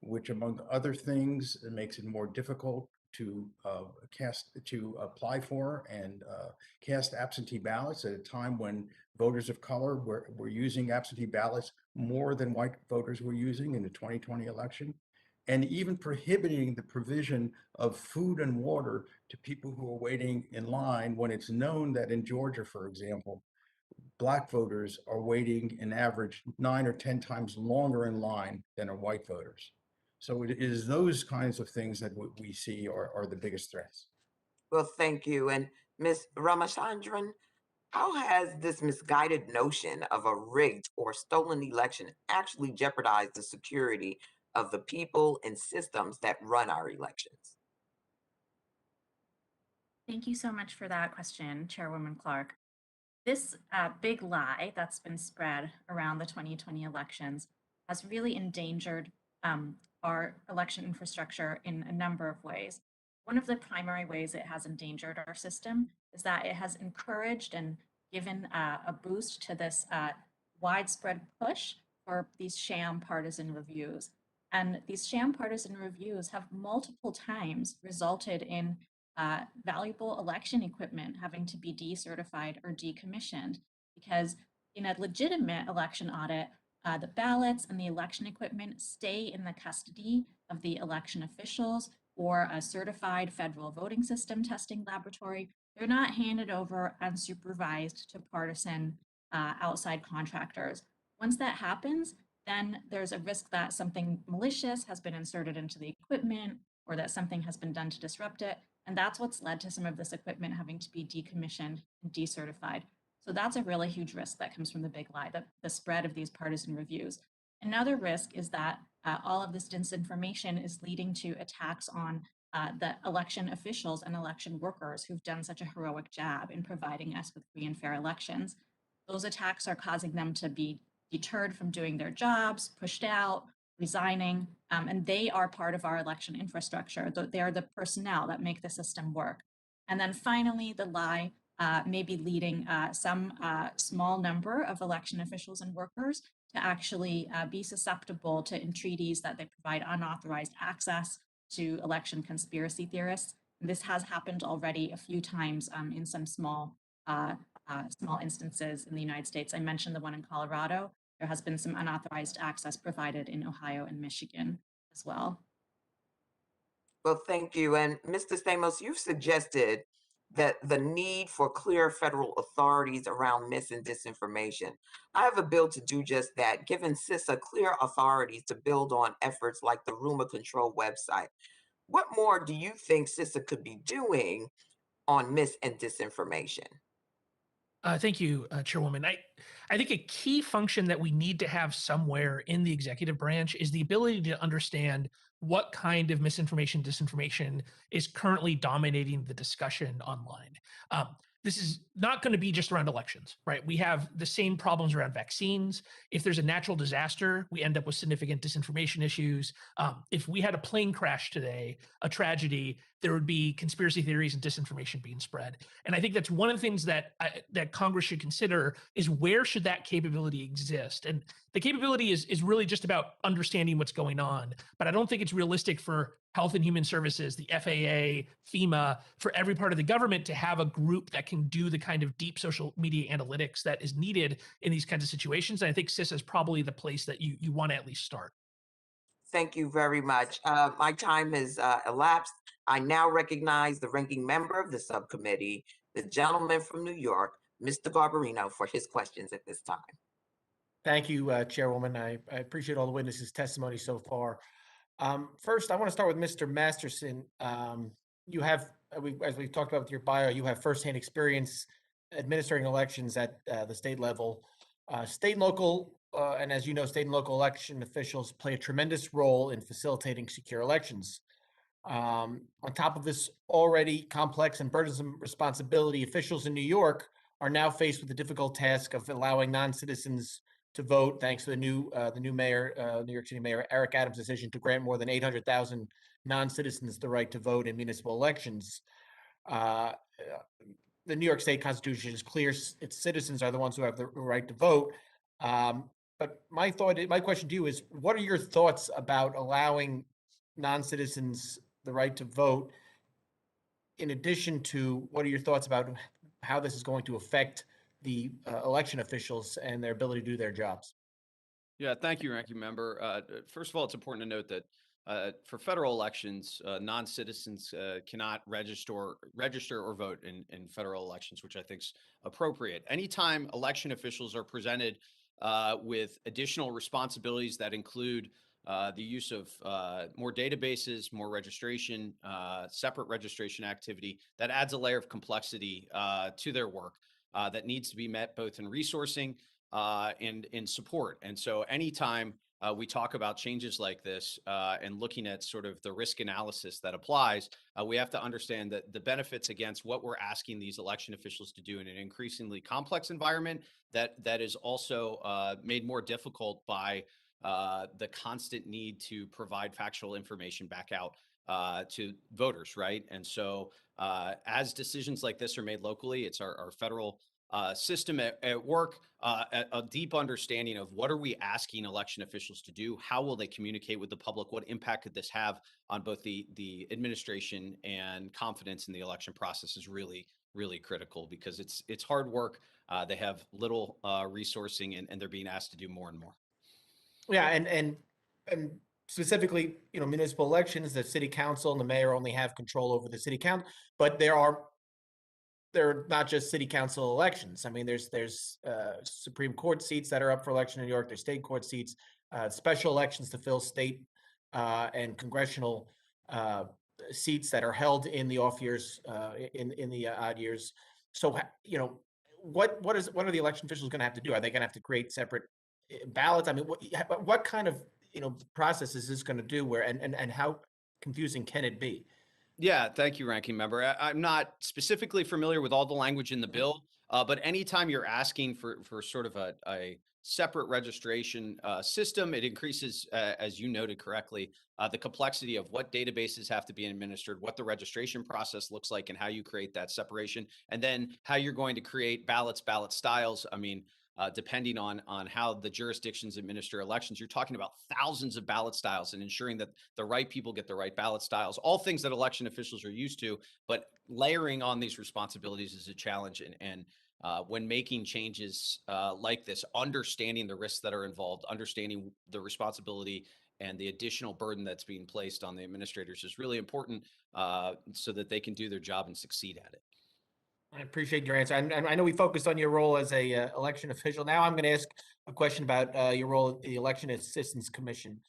which, among other things, makes it more difficult to apply for and cast absentee ballots at a time when voters of color were using absentee ballots more than white voters were using in the 2020 election, and even prohibiting the provision of food and water to people who are waiting in line, when it's known that in Georgia, for example, Black voters are waiting an average 9 or 10 times longer in line than are white voters. So it is those kinds of things that we see are the biggest threats. Well, thank you. And Ms. Ramachandran, how has this misguided notion of a rigged or stolen election actually jeopardized the security of the people and systems that run our elections? Thank you so much for that question, Chairwoman Clark. This big lie that's been spread around the 2020 elections has really endangered our election infrastructure in a number of ways. One of the primary ways it has endangered our system is that it has encouraged and given a boost to this widespread push for these sham partisan reviews. And these sham partisan reviews have multiple times resulted in valuable election equipment having to be decertified or decommissioned, because in a legitimate election audit, the ballots and the election equipment stay in the custody of the election officials or a certified federal voting system testing laboratory. They're not handed over unsupervised to partisan outside contractors. Once that happens, then there's a risk that something malicious has been inserted into the equipment or that something has been done to disrupt it. And that's what's led to some of this equipment having to be decommissioned and decertified. So that's a really huge risk that comes from the big lie, the spread of these partisan reviews. Another risk is that all of this disinformation is leading to attacks on the election officials and election workers who've done such a heroic job in providing us with free and fair elections. Those attacks are causing them to be deterred from doing their jobs, pushed out, resigning, and they are part of our election infrastructure. They are the personnel that make the system work. And then finally, the lie may be leading some small number of election officials and workers to actually be susceptible to entreaties that they provide unauthorized access to election conspiracy theorists. And this has happened already a few times in some small instances in the United States. I mentioned the one in Colorado. There has been some unauthorized access provided in Ohio and Michigan as well. Well, thank you. And Mr. Stamos, you've suggested that the need for clear federal authorities around mis and disinformation. I have a bill to do just that, giving CISA clear authorities to build on efforts like the Rumor Control website. What more do you think CISA could be doing on mis and disinformation? Thank you, Chairwoman. I think a key function that we need to have somewhere in the executive branch is the ability to understand what kind of misinformation, disinformation is currently dominating the discussion online. This is not going to be just around elections, right? We have the same problems around vaccines. If there's a natural disaster, we end up with significant disinformation issues. If we had a plane crash today, a tragedy, there would be conspiracy theories and disinformation being spread. And I think that's one of the things that that Congress should consider is where should that capability exist? And the capability is really just about understanding what's going on. But I don't think it's realistic for Health and Human Services, the FAA, FEMA, for every part of the government to have a group that can do the kind of deep social media analytics that is needed in these kinds of situations. And I think CISA is probably the place that you want to at least start. Thank you very much. My time has elapsed. I now recognize the ranking member of the subcommittee, the gentleman from New York, Mr. Garbarino, for his questions at this time. Thank you, Chairwoman. I appreciate all the witnesses' testimony so far. First, I want to start with Mr. Masterson. You have, as we've talked about with your bio, you have firsthand experience administering elections at the state level. State and local, and as you know, state and local election officials play a tremendous role in facilitating secure elections. On top of this already complex and burdensome responsibility, officials in New York are now faced with the difficult task of allowing non-citizens to vote, thanks to the new mayor, New York City Mayor Eric Adams' decision to grant more than 800,000 non-citizens the right to vote in municipal elections. The New York State Constitution is clear; its citizens are the ones who have the right to vote. But my question to you is: what are your thoughts about allowing non-citizens the right to vote? In addition to, what are your thoughts about how this is going to affect the election officials and their ability to do their jobs? Yeah, thank you, Ranking Member. First of all, it's important to note that for federal elections, non-citizens cannot register or vote in federal elections, which I think is appropriate. Anytime election officials are presented with additional responsibilities that include the use of more databases, more registration, separate registration activity, that adds a layer of complexity to their work that needs to be met both in resourcing and in support. And so anytime we talk about changes like this and looking at sort of the risk analysis that applies, we have to understand that the benefits against what we're asking these election officials to do in an increasingly complex environment that is also made more difficult by the constant need to provide factual information back out to voters, right? And so as decisions like this are made locally, it's our federal system at work, a deep understanding of what are we asking election officials to do? How will they communicate with the public? What impact could this have on both the administration and confidence in the election process is really, really critical because it's hard work. They have little resourcing and they're being asked to do more and more. Yeah, and specifically, municipal elections, the city council and the mayor only have control over the city council, but there are not just city council elections. I mean, there's Supreme Court seats that are up for election in New York. There's state court seats, special elections to fill state and congressional seats that are held in the off years, in the odd years. So, what are the election officials going to have to do? Are they going to have to create separate ballots? I mean, what kind of process is this going to do? And how confusing can it be? Yeah, thank you, Ranking Member. I'm not specifically familiar with all the language in the bill, but anytime you're asking for sort of a separate registration system, it increases, as you noted correctly, the complexity of what databases have to be administered, what the registration process looks like, and how you create that separation, and then how you're going to create ballot styles. I mean, depending on how the jurisdictions administer elections, you're talking about thousands of ballot styles and ensuring that the right people get the right ballot styles, all things that election officials are used to, but layering on these responsibilities is a challenge. And when making changes like this, understanding the risks that are involved, understanding the responsibility and the additional burden that's being placed on the administrators is really important so that they can do their job and succeed at it. I appreciate your answer. And I know we focused on your role as a election official. Now I'm going to ask a question about your role at the Election Assistance Commission.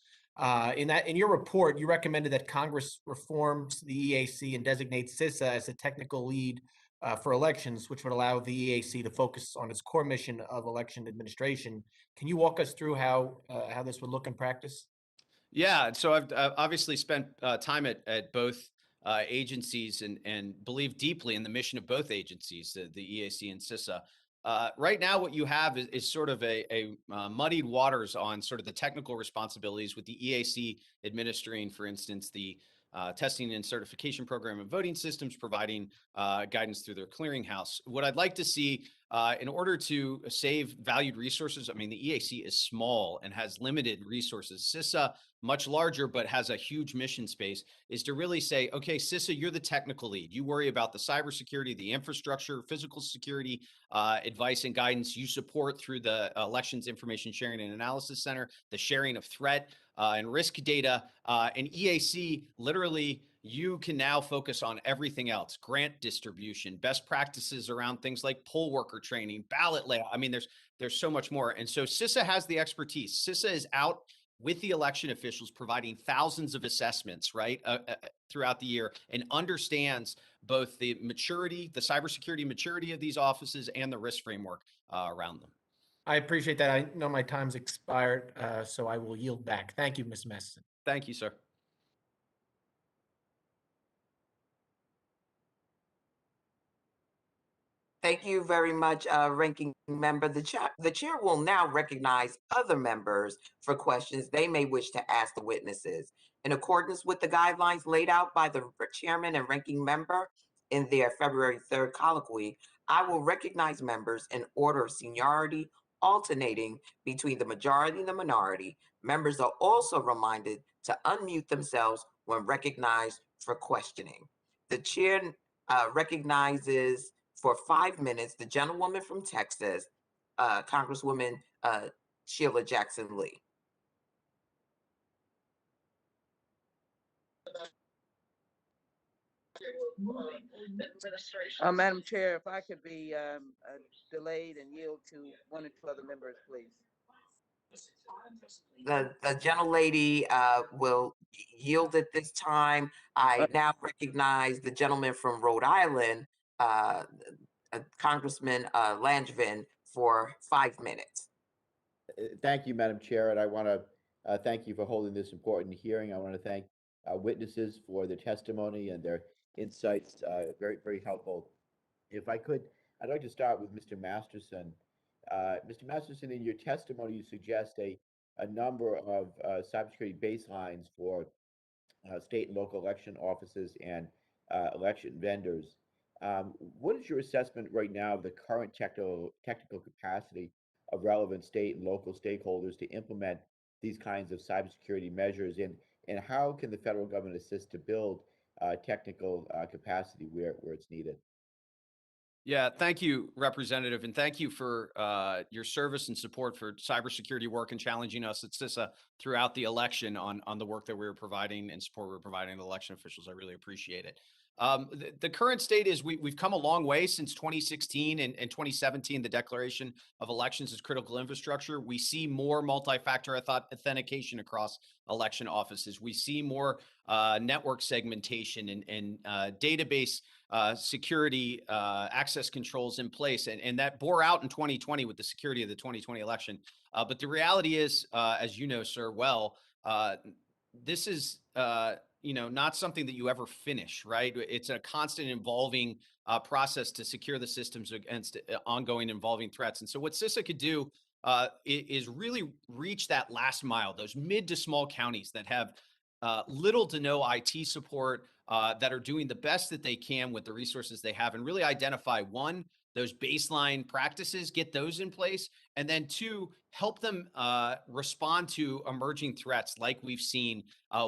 In your report, you recommended that Congress reforms the EAC and designate CISA as a technical lead for elections, which would allow the EAC to focus on its core mission of election administration. Can you walk us through how this would look in practice? Yeah, so I've obviously spent time at both agencies and believe deeply in the mission of both agencies, the EAC and CISA. Right now, what you have is sort of a muddied waters on sort of the technical responsibilities, with the EAC administering, for instance, the testing and certification program of voting systems, providing guidance through their clearinghouse. What I'd like to see, in order to save valued resources, I mean, the EAC is small and has limited resources. CISA, much larger, but has a huge mission space, is to really say, okay, CISA, you're the technical lead. You worry about the cybersecurity, the infrastructure, physical security, advice and guidance. You support through the Elections Information Sharing and Analysis Center, the sharing of threat and risk data. And EAC, literally, you can now focus on everything else: grant distribution, best practices around things like poll worker training, ballot layout. I mean, there's so much more. And so CISA has the expertise. CISA is out with the election officials, providing thousands of assessments, right, throughout the year, and understands both the maturity, the cybersecurity maturity of these offices, and the risk framework around them. I appreciate that. I know my time's expired, so I will yield back. Thank you, Ms. Masterson. Thank you, sir. Thank you very much, Ranking Member. The chair will now recognize other members for questions they may wish to ask the witnesses. In accordance with the guidelines laid out by the Chairman and Ranking Member in their February 3rd colloquy, I will recognize members in order of seniority, alternating between the majority and the minority. Members are also reminded to unmute themselves when recognized for questioning. The chair recognizes for 5 minutes the gentlewoman from Texas, Congresswoman Sheila Jackson Lee. Madam Chair, if I could be delayed and yield to one or two other members, please. The gentlelady will yield at this time. I now recognize the gentleman from Rhode Island, Congressman Langevin, for 5 minutes. Thank you, Madam Chair, and I want to thank you for holding this important hearing. I want to thank witnesses for their testimony and their insights. Very, very helpful. If I could, I'd like to start with Mr. Masterson. Mr. Masterson, in your testimony, you suggest a number of cybersecurity baselines for state and local election offices and election vendors. What is your assessment right now of the current technical capacity of relevant state and local stakeholders to implement these kinds of cybersecurity measures, and how can the federal government assist to build technical capacity where it's needed? Yeah, thank you, Representative, and thank you for your service and support for cybersecurity work and challenging us at CISA throughout the election on the work that we were providing and support we were providing to election officials. I really appreciate it. The current state is we've come a long way since 2016 and 2017, the declaration of elections as critical infrastructure. We see more multi-factor authentication across election offices. We see more network segmentation and database security access controls in place. And that bore out in 2020 with the security of the 2020 election. But the reality is, as you know, sir, well, this is not something that you ever finish, right? It's a constant evolving process to secure the systems against ongoing evolving threats. And so what CISA could do is really reach that last mile, those mid to small counties that have little to no IT support, that are doing the best that they can with the resources they have, and really identify, one, those baseline practices, get those in place, and then two, help them respond to emerging threats like we've seen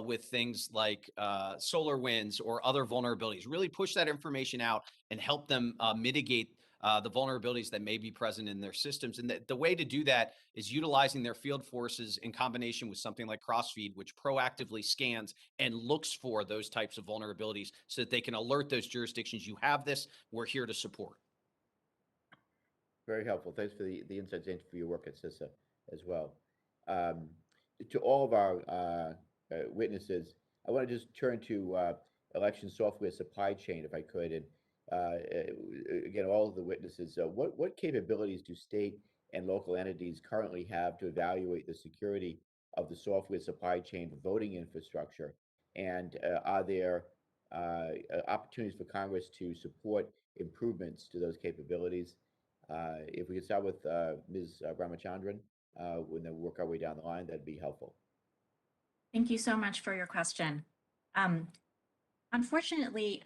with things like SolarWinds or other vulnerabilities. Really push that information out and help them mitigate the vulnerabilities that may be present in their systems. And the way to do that is utilizing their field forces in combination with something like Crossfeed, which proactively scans and looks for those types of vulnerabilities so that they can alert those jurisdictions. You have this, we're here to support. Very helpful. Thanks for the insights and for your work at CISA as well. to all of our witnesses, I want to just turn to election software supply chain, if I could, and again, all of the witnesses. What capabilities do state and local entities currently have to evaluate the security of the software supply chain for voting infrastructure? And are there opportunities for Congress to support improvements to those capabilities? If we could start with Ms. Ramachandran, and then work our way down the line, that'd be helpful. Thank you so much for your question. Unfortunately,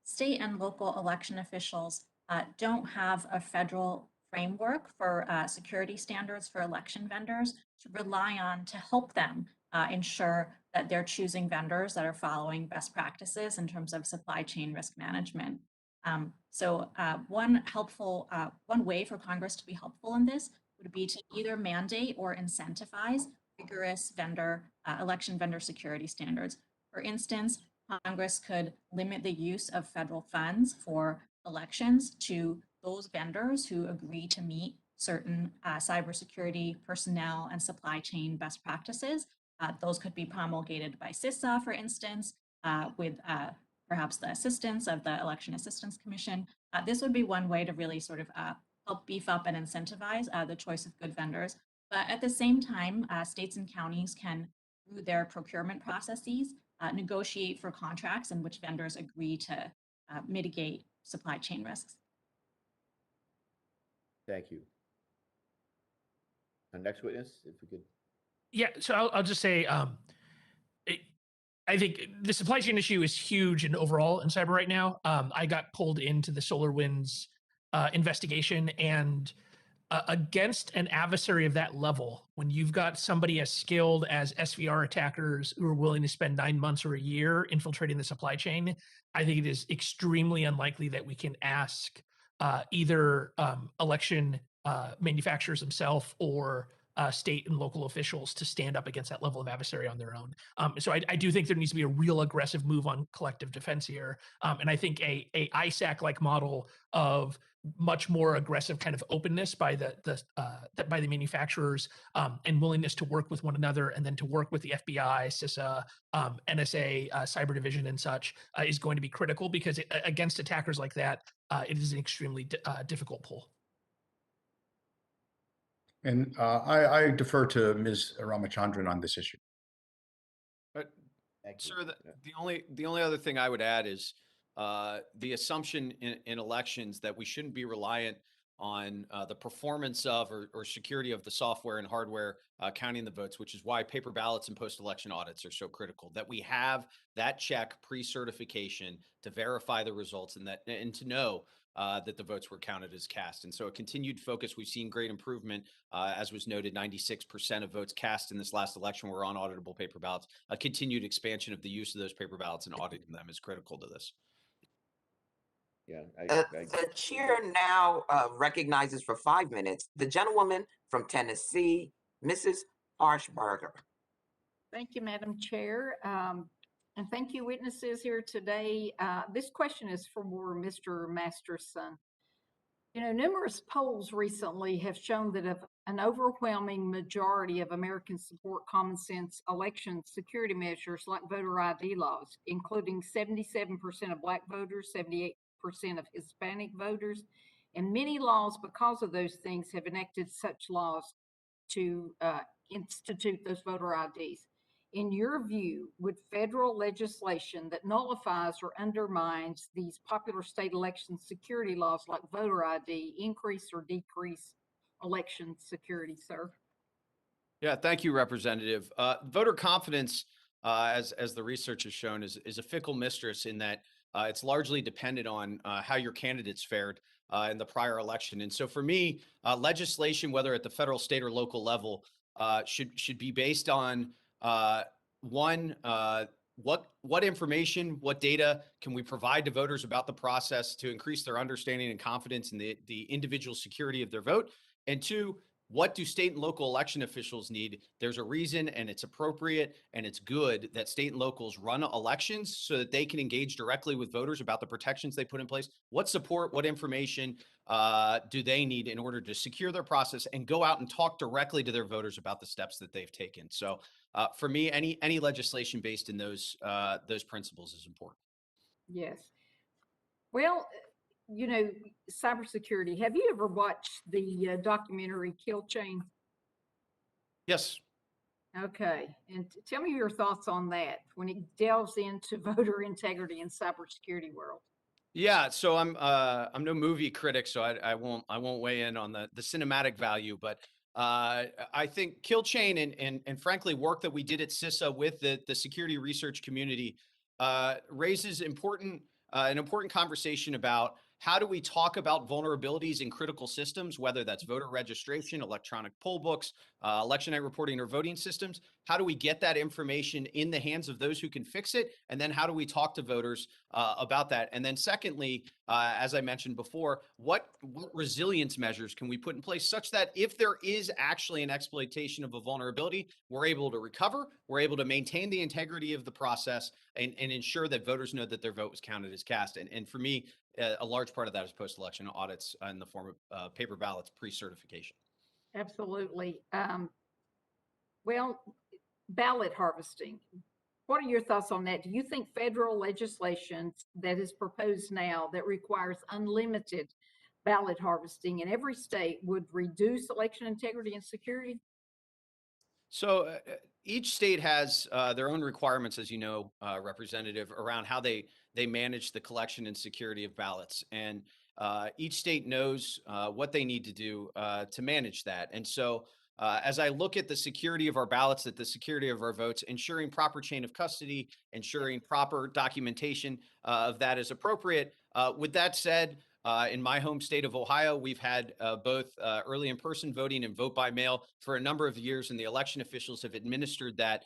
state and local election officials don't have a federal framework for security standards for election vendors to rely on to help them ensure that they're choosing vendors that are following best practices in terms of supply chain risk management. One way for Congress to be helpful in this would be to either mandate or incentivize rigorous election vendor security standards. For instance, Congress could limit the use of federal funds for elections to those vendors who agree to meet certain cybersecurity, personnel, and supply chain best practices. Those could be promulgated by CISA, for instance, with perhaps the assistance of the Election Assistance Commission. This would be one way to really sort of help beef up and incentivize the choice of good vendors. But at the same time, states and counties can, through their procurement processes, negotiate for contracts in which vendors agree to mitigate supply chain risks. Thank you. Our next witness, if we could. Yeah, so I'll just say, I think the supply chain issue is huge and overall in cyber right now. I got pulled into the SolarWinds investigation, and against an adversary of that level, when you've got somebody as skilled as SVR attackers who are willing to spend 9 months or a year infiltrating the supply chain, I think it is extremely unlikely that we can ask either election manufacturers themselves or state and local officials to stand up against that level of adversary on their own. So I do think there needs to be a real aggressive move on collective defense here. And I think a ISAC-like model of much more aggressive kind of openness by the manufacturers and willingness to work with one another, and then to work with the FBI, CISA, NSA, Cyber Division, and such is going to be critical, because against attackers like that, it is an extremely difficult pull. And I defer to Ms. Ramachandran on this issue. Sir, the only other thing I would add is the assumption in elections that we shouldn't be reliant on the performance of or security of the software and hardware counting the votes, which is why paper ballots and post-election audits are so critical. That we have that check pre-certification to verify the results and to know that the votes were counted as cast. And so a continued focus, we've seen great improvement, as was noted, 96% of votes cast in this last election were on auditable paper ballots. A continued expansion of the use of those paper ballots and auditing them is critical to this. Yeah, the chair now recognizes for 5 minutes the gentlewoman from Tennessee, Mrs. Harshbarger. Thank you, Madam Chair. And thank you, witnesses here today. This question is for Mr. Masterson. You know, numerous polls recently have shown that an overwhelming majority of Americans support common sense election security measures like voter ID laws, including 77% of Black voters, 78% of Hispanic voters, and many laws, because of those things, have enacted such laws to institute those voter IDs. In your view, would federal legislation that nullifies or undermines these popular state election security laws like voter ID increase or decrease election security, sir? Yeah, thank you, Representative. Voter confidence, as the research has shown, is a fickle mistress in that it's largely dependent on how your candidates fared in the prior election. And so for me, legislation, whether at the federal, state, or local level, should be based on what information, what data can we provide to voters about the process to increase their understanding and confidence in the individual security of their vote? And two, What do state and local election officials need? There's a reason, and it's appropriate and it's good that state and locals run elections so that they can engage directly with voters about the protections they put in place. What support, what information do they need in order to secure their process and go out and talk directly to their voters about the steps that they've taken? So for me, any legislation based in those principles is important. Yes. Well, you know, cybersecurity. Have you ever watched the documentary Kill Chain? Yes. Okay. And tell me your thoughts on that when it delves into voter integrity in cybersecurity world. Yeah, so I'm no movie critic, so I won't weigh in on the cinematic value, but I think Kill Chain and frankly work that we did at CISA with the security research community raises an important conversation about how do we talk about vulnerabilities in critical systems, whether that's voter registration, electronic poll books, election night reporting, or voting systems. How do we get that information in the hands of those who can fix it? And then how do we talk to voters about that? And then secondly, as I mentioned before, what resilience measures can we put in place such that if there is actually an exploitation of a vulnerability, we're able to recover, we're able to maintain the integrity of the process and ensure that voters know that their vote was counted as cast. And for me, a large part of that is post-election audits in the form of paper ballots pre-certification. Absolutely. Well, ballot harvesting. What are your thoughts on that? Do you think federal legislation that is proposed now that requires unlimited ballot harvesting in every state would reduce election integrity and security? So each state has their own requirements, as you know, Representative, around how they manage the collection and security of ballots. And each state knows what they need to do to manage that. And so as I look at the security of our ballots, at the security of our votes, ensuring proper chain of custody, ensuring proper documentation of that is appropriate. With that said, in my home state of Ohio, we've had both early in-person voting and vote by mail for a number of years, and the election officials have administered that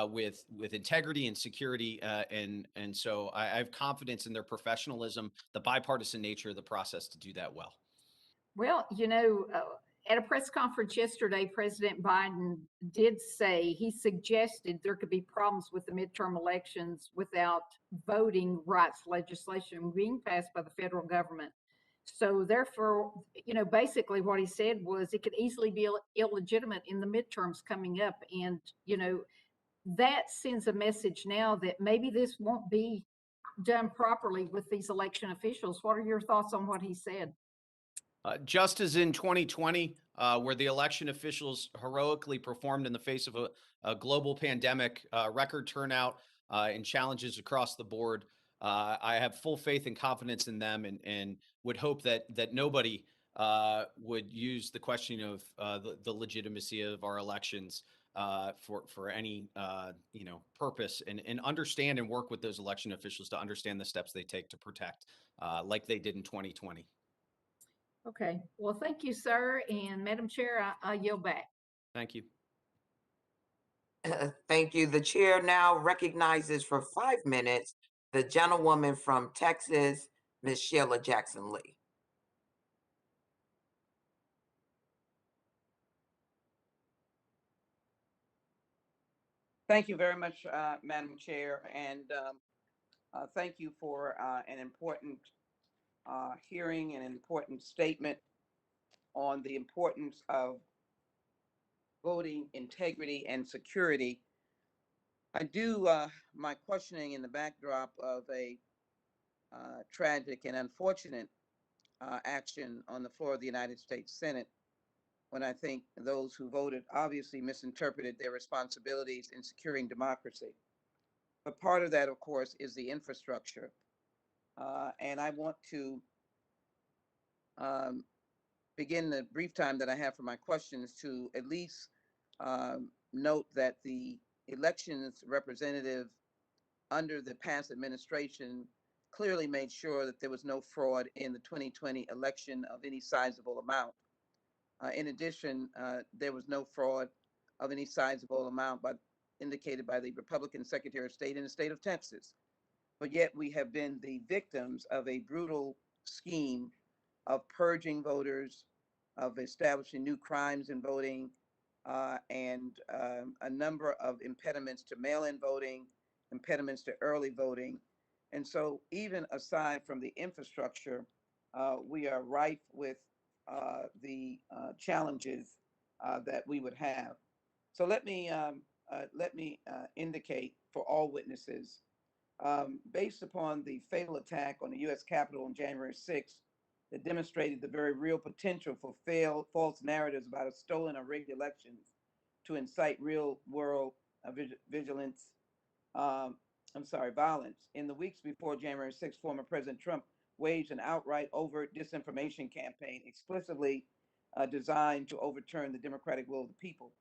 with integrity and security. And so I have confidence in their professionalism, the bipartisan nature of the process to do that well. Well, you know, at a press conference yesterday, President Biden did say he suggested there could be problems with the midterm elections without voting rights legislation being passed by the federal government. So therefore, you know, basically what he said was it could easily be illegitimate in the midterms coming up. And, you know, that sends a message now that maybe this won't be done properly with these election officials. What are your thoughts on what he said? Just as in 2020, where the election officials heroically performed in the face of a global pandemic, record turnout, and challenges across the board, I have full faith and confidence in them, and would hope that nobody would use the question of the legitimacy of our elections for any purpose, and understand and work with those election officials to understand the steps they take to protect, like they did in 2020. Okay. Well, thank you, sir. And Madam Chair, I yield back. Thank you. Thank you. The chair now recognizes for 5 minutes the gentlewoman from Texas, Ms. Sheila Jackson Lee. Thank you very much, Madam Chair, and thank you for an important hearing and an important statement on the importance of voting integrity and security. I do my questioning in the backdrop of a tragic and unfortunate action on the floor of the United States Senate, when I think those who voted obviously misinterpreted their responsibilities in securing democracy. But part of that, of course, is the infrastructure. And I want to begin the brief time that I have for my questions to at least note that the elections representative under the past administration clearly made sure that there was no fraud in the 2020 election of any sizable amount. In addition, there was no fraud of any sizable amount indicated by the Republican Secretary of State in the state of Texas. But yet we have been the victims of a brutal scheme of purging voters, of establishing new crimes in voting, and a number of impediments to mail-in voting, impediments to early voting. And so even aside from the infrastructure, we are rife with the challenges that we would have. So let me indicate for all witnesses, based upon the fatal attack on the U.S. Capitol on January 6th, that demonstrated the very real potential for false narratives about a stolen or rigged elections to incite real-world violence. In the weeks before January 6th, former President Trump waged an outright overt disinformation campaign explicitly designed to overturn the democratic will of the people.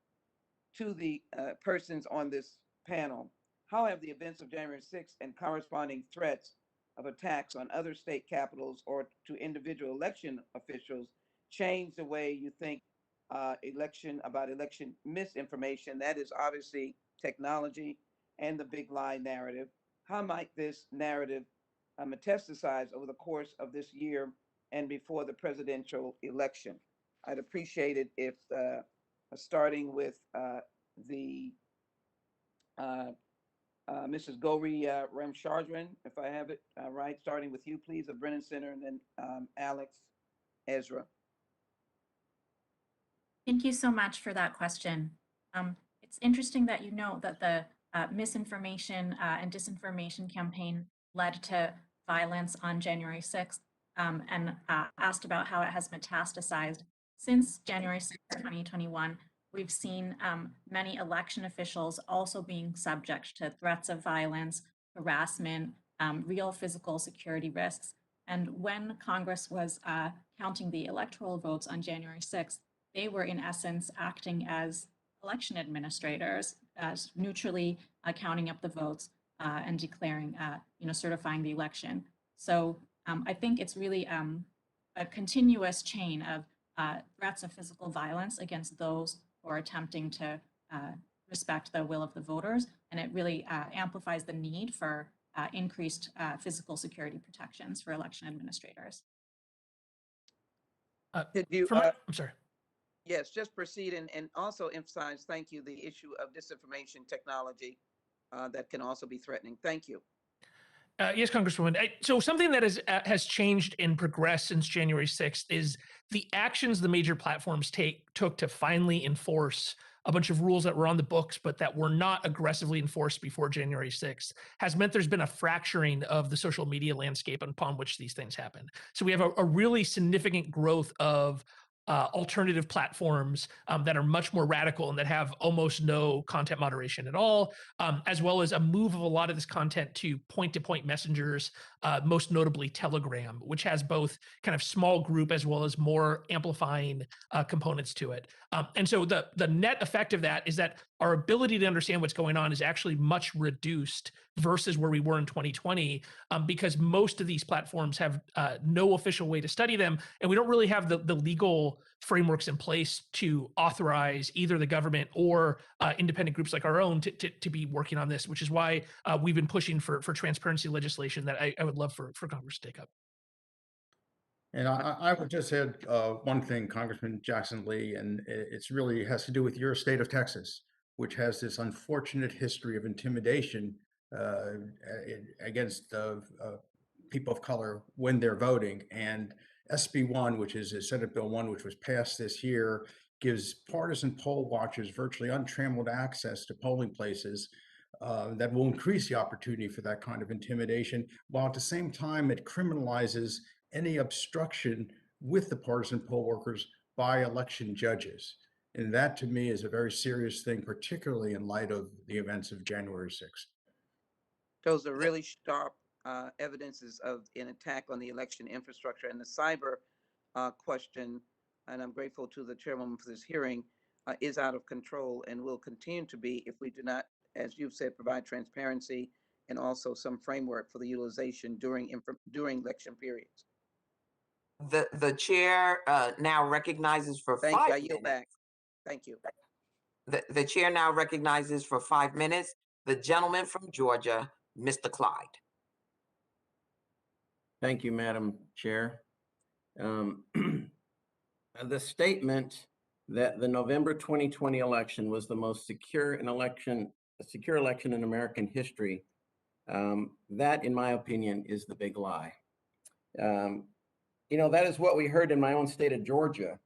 To the persons on this panel, how have the events of January 6th and corresponding threats of attacks on other state capitals or to individual election officials changed the way you think about election misinformation? That is obviously technology and the big lie narrative. How might this narrative metastasize over the course of this year and before the presidential election? I'd appreciate it if starting with the Mrs. Gauri Ramachandran, if I have it right, starting with you, please, of Brennan Center, and then Alex, Ezra. Thank you so much for that question. It's interesting that you note that the misinformation and disinformation campaign led to violence on January 6th, and asked about how it has metastasized. Since January 6th, 2021, we've seen many election officials also being subject to threats of violence, harassment, real physical security risks. And when Congress was counting the electoral votes on January 6th, they were in essence acting as election administrators, as neutrally counting up the votes and declaring, certifying the election. So I think it's really a continuous chain of threats of physical violence against those who are attempting to respect the will of the voters. And it really amplifies the need for increased physical security protections for election administrators. Did you, I'm sorry. Yes, just proceed and also emphasize, thank you, the issue of disinformation technology that can also be threatening. Thank you. Yes, Congresswoman. So something that has changed and progressed since January 6th is the actions the major platforms took to finally enforce a bunch of rules that were on the books, but that were not aggressively enforced before January 6th, has meant there's been a fracturing of the social media landscape upon which these things happen. So we have a really significant growth of alternative platforms that are much more radical and that have almost no content moderation at all, as well as a move of a lot of this content to point-to-point messengers, most notably Telegram, which has both kind of small group as well as more amplifying components to it. And so the net effect of that is that our ability to understand what's going on is actually much reduced versus where we were in 2020, because most of these platforms have no official way to study them, and we don't really have the legal frameworks in place to authorize either the government or independent groups like our own to be working on this, which is why we've been pushing for transparency legislation that I would love for Congress to take up. And I would just add one thing, Congressman Jackson Lee, and it's really has to do with your state of Texas, which has this unfortunate history of intimidation against people of color when they're voting. And SB 1, which is Senate Bill 1, which was passed this year, gives partisan poll watchers virtually untrammeled access to polling places that will increase the opportunity for that kind of intimidation, while at the same time it criminalizes any obstruction with the partisan poll workers by election judges. And that to me is a very serious thing, particularly in light of the events of January 6th. Those are really sharp evidences of an attack on the election infrastructure, and the cyber question, and I'm grateful to the chairwoman for this hearing, is out of control and will continue to be if we do not, as you've said, provide transparency and also some framework for the utilization during election periods. The chair now recognizes for 5 minutes. I yield back. Thank you. The chair now recognizes for 5 minutes the gentleman from Georgia, Mr. Clyde. Thank you, Madam Chair. The statement that the November 2020 election was the most secure election in American history, that, in my opinion, is the big lie. That is what we heard in my own state of Georgia.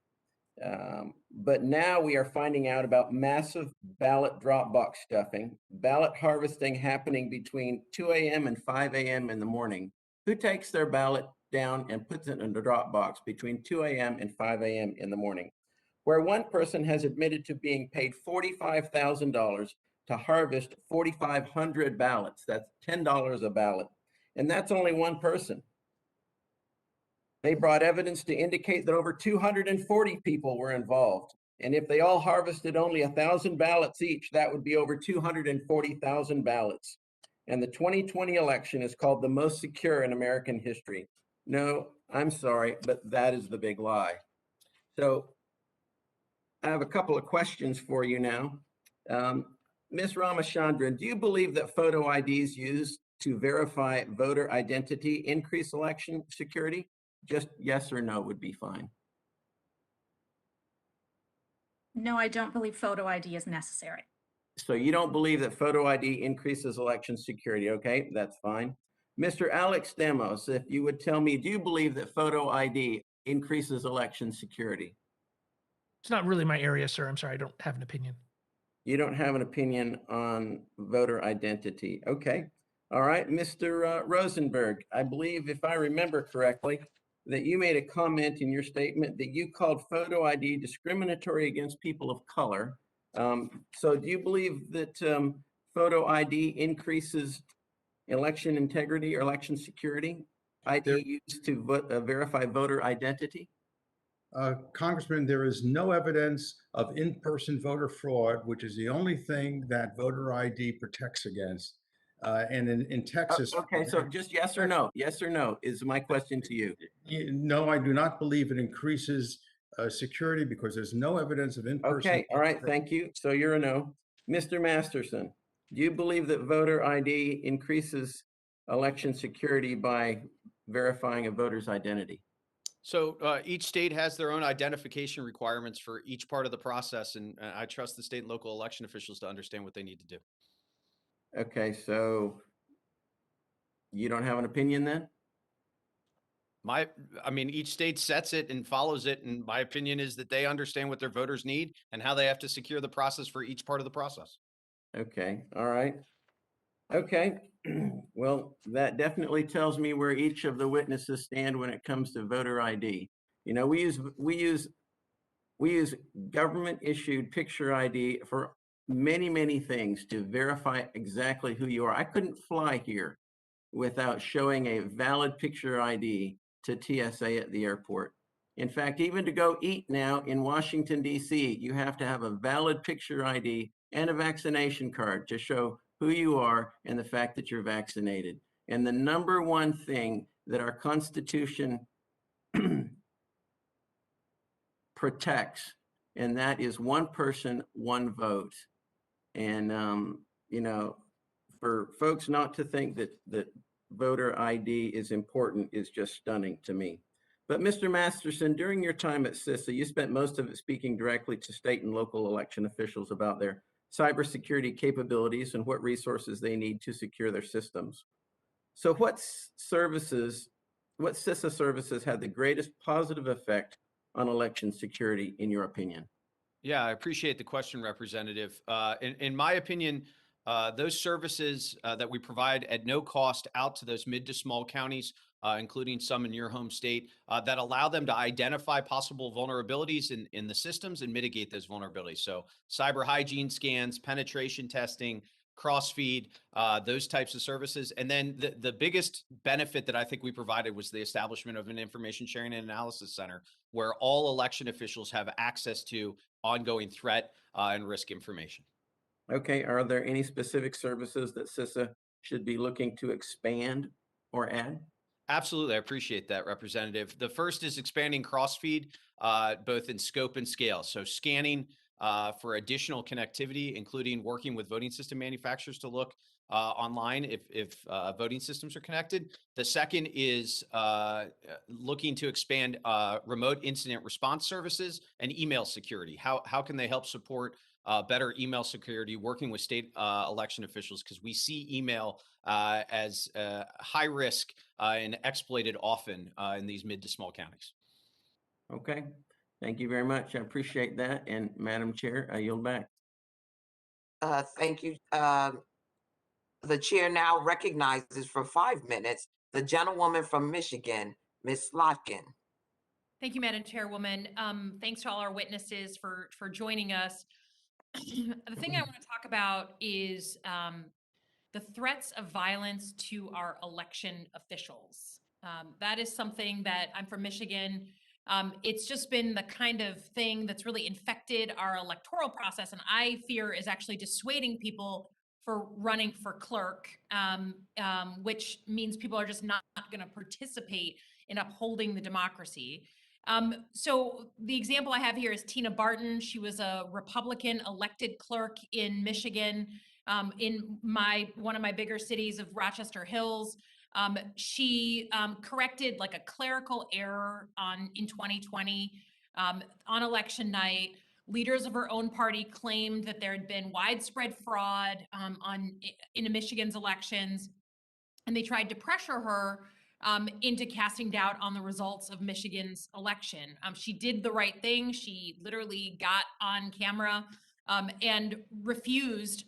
But now we are finding out about massive ballot drop box stuffing, ballot harvesting happening between 2 a.m. and 5 a.m. in the morning. Who takes their ballot down and puts it in the drop box between 2 a.m. and 5 a.m. in the morning? Where one person has admitted to being paid $45,000 to harvest 4,500 ballots. That's $10 a ballot. And that's only one person. They brought evidence to indicate that over 240 people were involved. And if they all harvested only 1,000 ballots each, that would be over 240,000 ballots. And the 2020 election is called the most secure in American history. No, I'm sorry, but that is the big lie. So I have a couple of questions for you now. Ms. Ramachandran, do you believe that photo IDs used to verify voter identity increase election security? Just yes or no would be fine. No, I don't believe photo ID is necessary. So you don't believe that photo ID increases election security. Okay, that's fine. Mr. Alex Stamos, if you would tell me, do you believe that photo ID increases election security? It's not really my area, sir. I'm sorry. I don't have an opinion. You don't have an opinion on voter identity. Okay. All right. Mr. Rosenberg, I believe, if I remember correctly, that you made a comment in your statement that you called photo ID discriminatory against people of color. So do you believe that photo ID increases election integrity or election security? ID used to verify voter identity? Congressman, there is no evidence of in-person voter fraud, which is the only thing that voter ID protects against. And in Texas. Okay, so just yes or no. Yes or no is my question to you. No, I do not believe it increases security because there's no evidence of in-person. Okay, all right, thank you. So you're a no. Mr. Masterson, do you believe that voter ID increases election security by verifying a voter's identity? So each state has their own identification requirements for each part of the process, and I trust the state and local election officials to understand what they need to do. Okay, so you don't have an opinion then? I mean, each state sets it and follows it, and my opinion is that they understand what their voters need and how they have to secure the process for each part of the process. Okay, all right. Okay, well, that definitely tells me where each of the witnesses stand when it comes to voter ID. You know, we use government issued picture ID for many things to verify exactly who you are. I couldn't fly here without showing a valid picture ID to TSA at the airport. In fact, even to go eat now in Washington, D.C., you have to have a valid picture ID and a vaccination card to show who you are and the fact that you're vaccinated. And the number one thing that our Constitution protects, and that is one person, one vote. And, you know, for folks not to think that voter ID is important is just stunning to me. But Mr. Masterson, during your time at CISA, you spent most of it speaking directly to state and local election officials about their cybersecurity capabilities and what resources they need to secure their systems. So what CISA services had the greatest positive effect on election security, in your opinion? Yeah, I appreciate the question, Representative. In my opinion, those services that we provide at no cost out to those mid to small counties, including some in your home state, that allow them to identify possible vulnerabilities in the systems and mitigate those vulnerabilities. So cyber hygiene scans, penetration testing, cross-feed, those types of services. And then the biggest benefit that I think we provided was the establishment of an information sharing and analysis center where all election officials have access to ongoing threat and risk information. Okay, are there any specific services that CISA should be looking to expand or add? Absolutely, I appreciate that, Representative. The first is expanding cross-feed, both in scope and scale. So scanning for additional connectivity, including working with voting system manufacturers to look online if voting systems are connected. The second is looking to expand remote incident response services and email security. How can they help support better email security, working with state election officials, because we see email as high risk and exploited often in these mid to small counties. Okay, thank you very much. I appreciate that. And Madam Chair, I yield back. Thank you. The chair now recognizes for 5 minutes the gentlewoman from Michigan, Ms. Slotkin. Thank you, Madam Chairwoman. Thanks to all our witnesses for joining us. The thing I want to talk about is the threats of violence to our election officials. That is something that I'm from Michigan. It's just been the kind of thing that's really infected our electoral process, and I fear is actually dissuading people for running for clerk, which means people are just not going to participate in upholding the democracy. So the example I have here is Tina Barton. She was a Republican elected clerk in Michigan, in one of my bigger cities of Rochester Hills. She corrected like a clerical error in 2020 on election night. Leaders of her own party claimed that there had been widespread fraud in Michigan's elections, and they tried to pressure her into casting doubt on the results of Michigan's election. She did the right thing. She literally got on camera and refused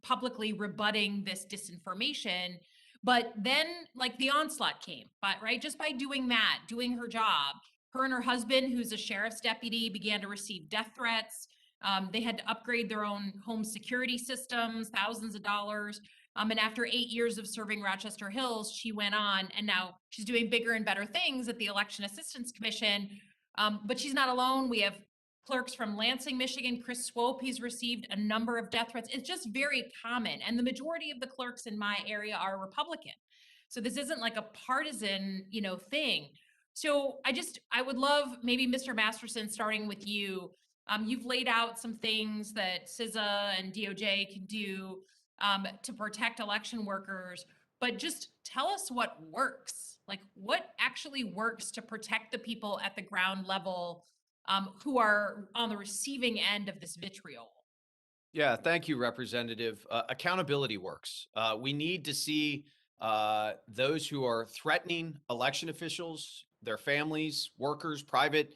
publicly rebutting this disinformation. But then, like, the onslaught came, but right, just by doing that, doing her job, her and her husband, who's a sheriff's deputy, began to receive death threats. They had to upgrade their own home security systems, thousands of dollars. And after 8 years of serving Rochester Hills, she went on, and now she's doing bigger and better things at the Election Assistance Commission. But she's not alone. We have clerks from Lansing, Michigan. Chris Swope, he's received a number of death threats. It's just very common. And the majority of the clerks in my area are Republican. So this isn't like a partisan, thing. So I would love, maybe Mr. Masterson, starting with you. You've laid out some things that CISA and DOJ can do to protect election workers, but just tell us what works. Like, what actually works to protect the people at the ground level who are on the receiving end of this vitriol? Yeah, thank you, Representative. Accountability works. We need to see those who are threatening election officials, their families, workers, private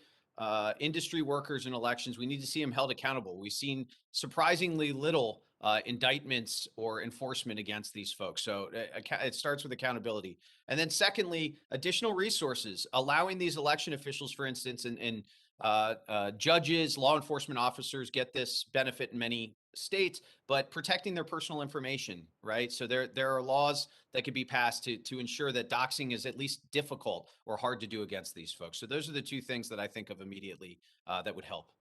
industry workers in elections. We need to see them held accountable. We've seen surprisingly little indictments or enforcement against these folks. So it starts with accountability. And then secondly, additional resources, allowing these election officials, for instance, and judges, law enforcement officers get this benefit in many states, but protecting their personal information, right? So there are laws that could be passed to ensure that doxing is at least difficult or hard to do against these folks. So those are the two things that I think of immediately that would help.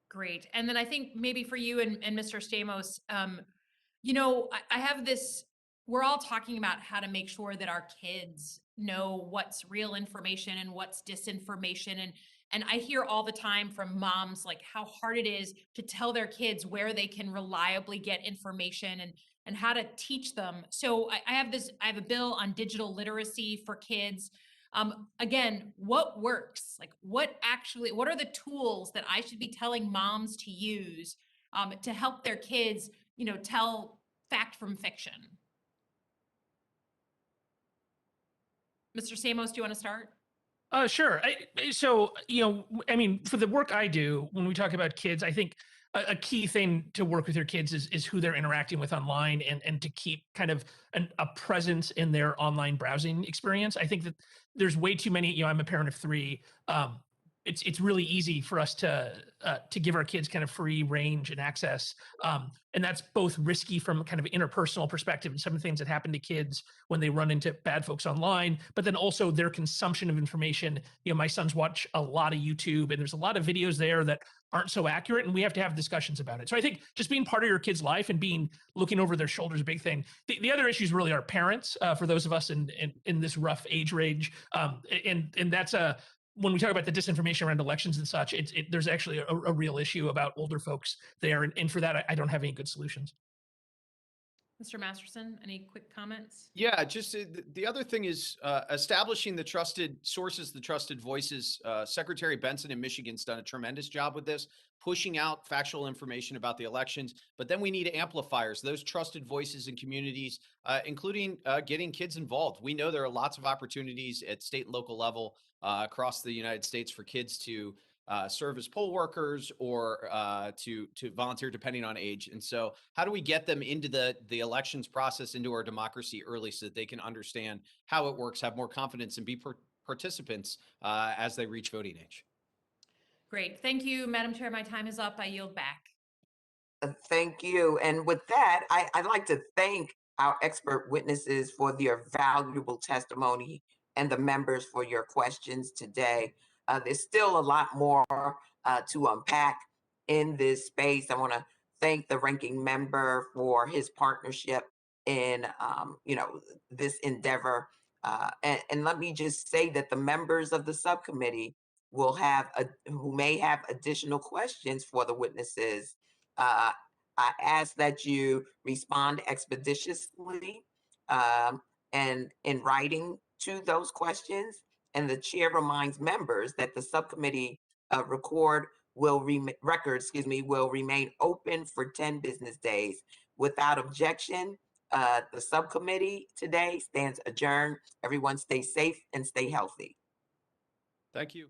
Great. And then I think maybe for you and Mr. Stamos, I have this, we're all talking about how to make sure that our kids know what's real information and what's disinformation. And I hear all the time from moms, like, how hard it is to tell their kids where they can reliably get information and how to teach them. So I have a bill on digital literacy for kids. Again, what works? Like, what are the tools that I should be telling moms to use to help their kids, tell fact from fiction? Mr. Stamos, do you want to start? Sure. For the work I do, when we talk about kids, I think a key thing to work with your kids is who they're interacting with online and to keep kind of a presence in their online browsing experience. I think that there's way too many, I'm a parent of 3. It's really easy for us to give our kids kind of free range and access. And that's both risky from kind of interpersonal perspective and some of the things that happen to kids when they run into bad folks online, but then also their consumption of information. My sons watch a lot of YouTube, and there's a lot of videos there that aren't so accurate, and we have to have discussions about it. So I think just being part of your kid's life and looking over their shoulder is a big thing. The other issues really are parents, for those of us in this rough age range. And that's when we talk about the disinformation around elections and such, there's actually a real issue about older folks there. And for that, I don't have any good solutions. Mr. Masterson, any quick comments? Yeah, just the other thing is establishing the trusted sources, the trusted voices. Secretary Benson in Michigan's done a tremendous job with this, pushing out factual information about the elections. But then we need amplifiers, those trusted voices in communities, including getting kids involved. We know there are lots of opportunities at state and local level across the United States for kids to serve as poll workers or to volunteer depending on age. And so how do we get them into the elections process, into our democracy early so that they can understand how it works, have more confidence, and be participants as they reach voting age? Great. Thank you, Madam Chair. My time is up. I yield back. Thank you. And with that, I'd like to thank our expert witnesses for their valuable testimony and the members for your questions today. There's still a lot more to unpack in this space. I want to thank the ranking member for his partnership in, this endeavor. And let me just say that the members of the subcommittee who may have additional questions for the witnesses. I ask that you respond expeditiously and in writing to those questions. And the chair reminds members that the subcommittee record will remain open for 10 business days. Without objection, the subcommittee today stands adjourned. Everyone stay safe and stay healthy. Thank you.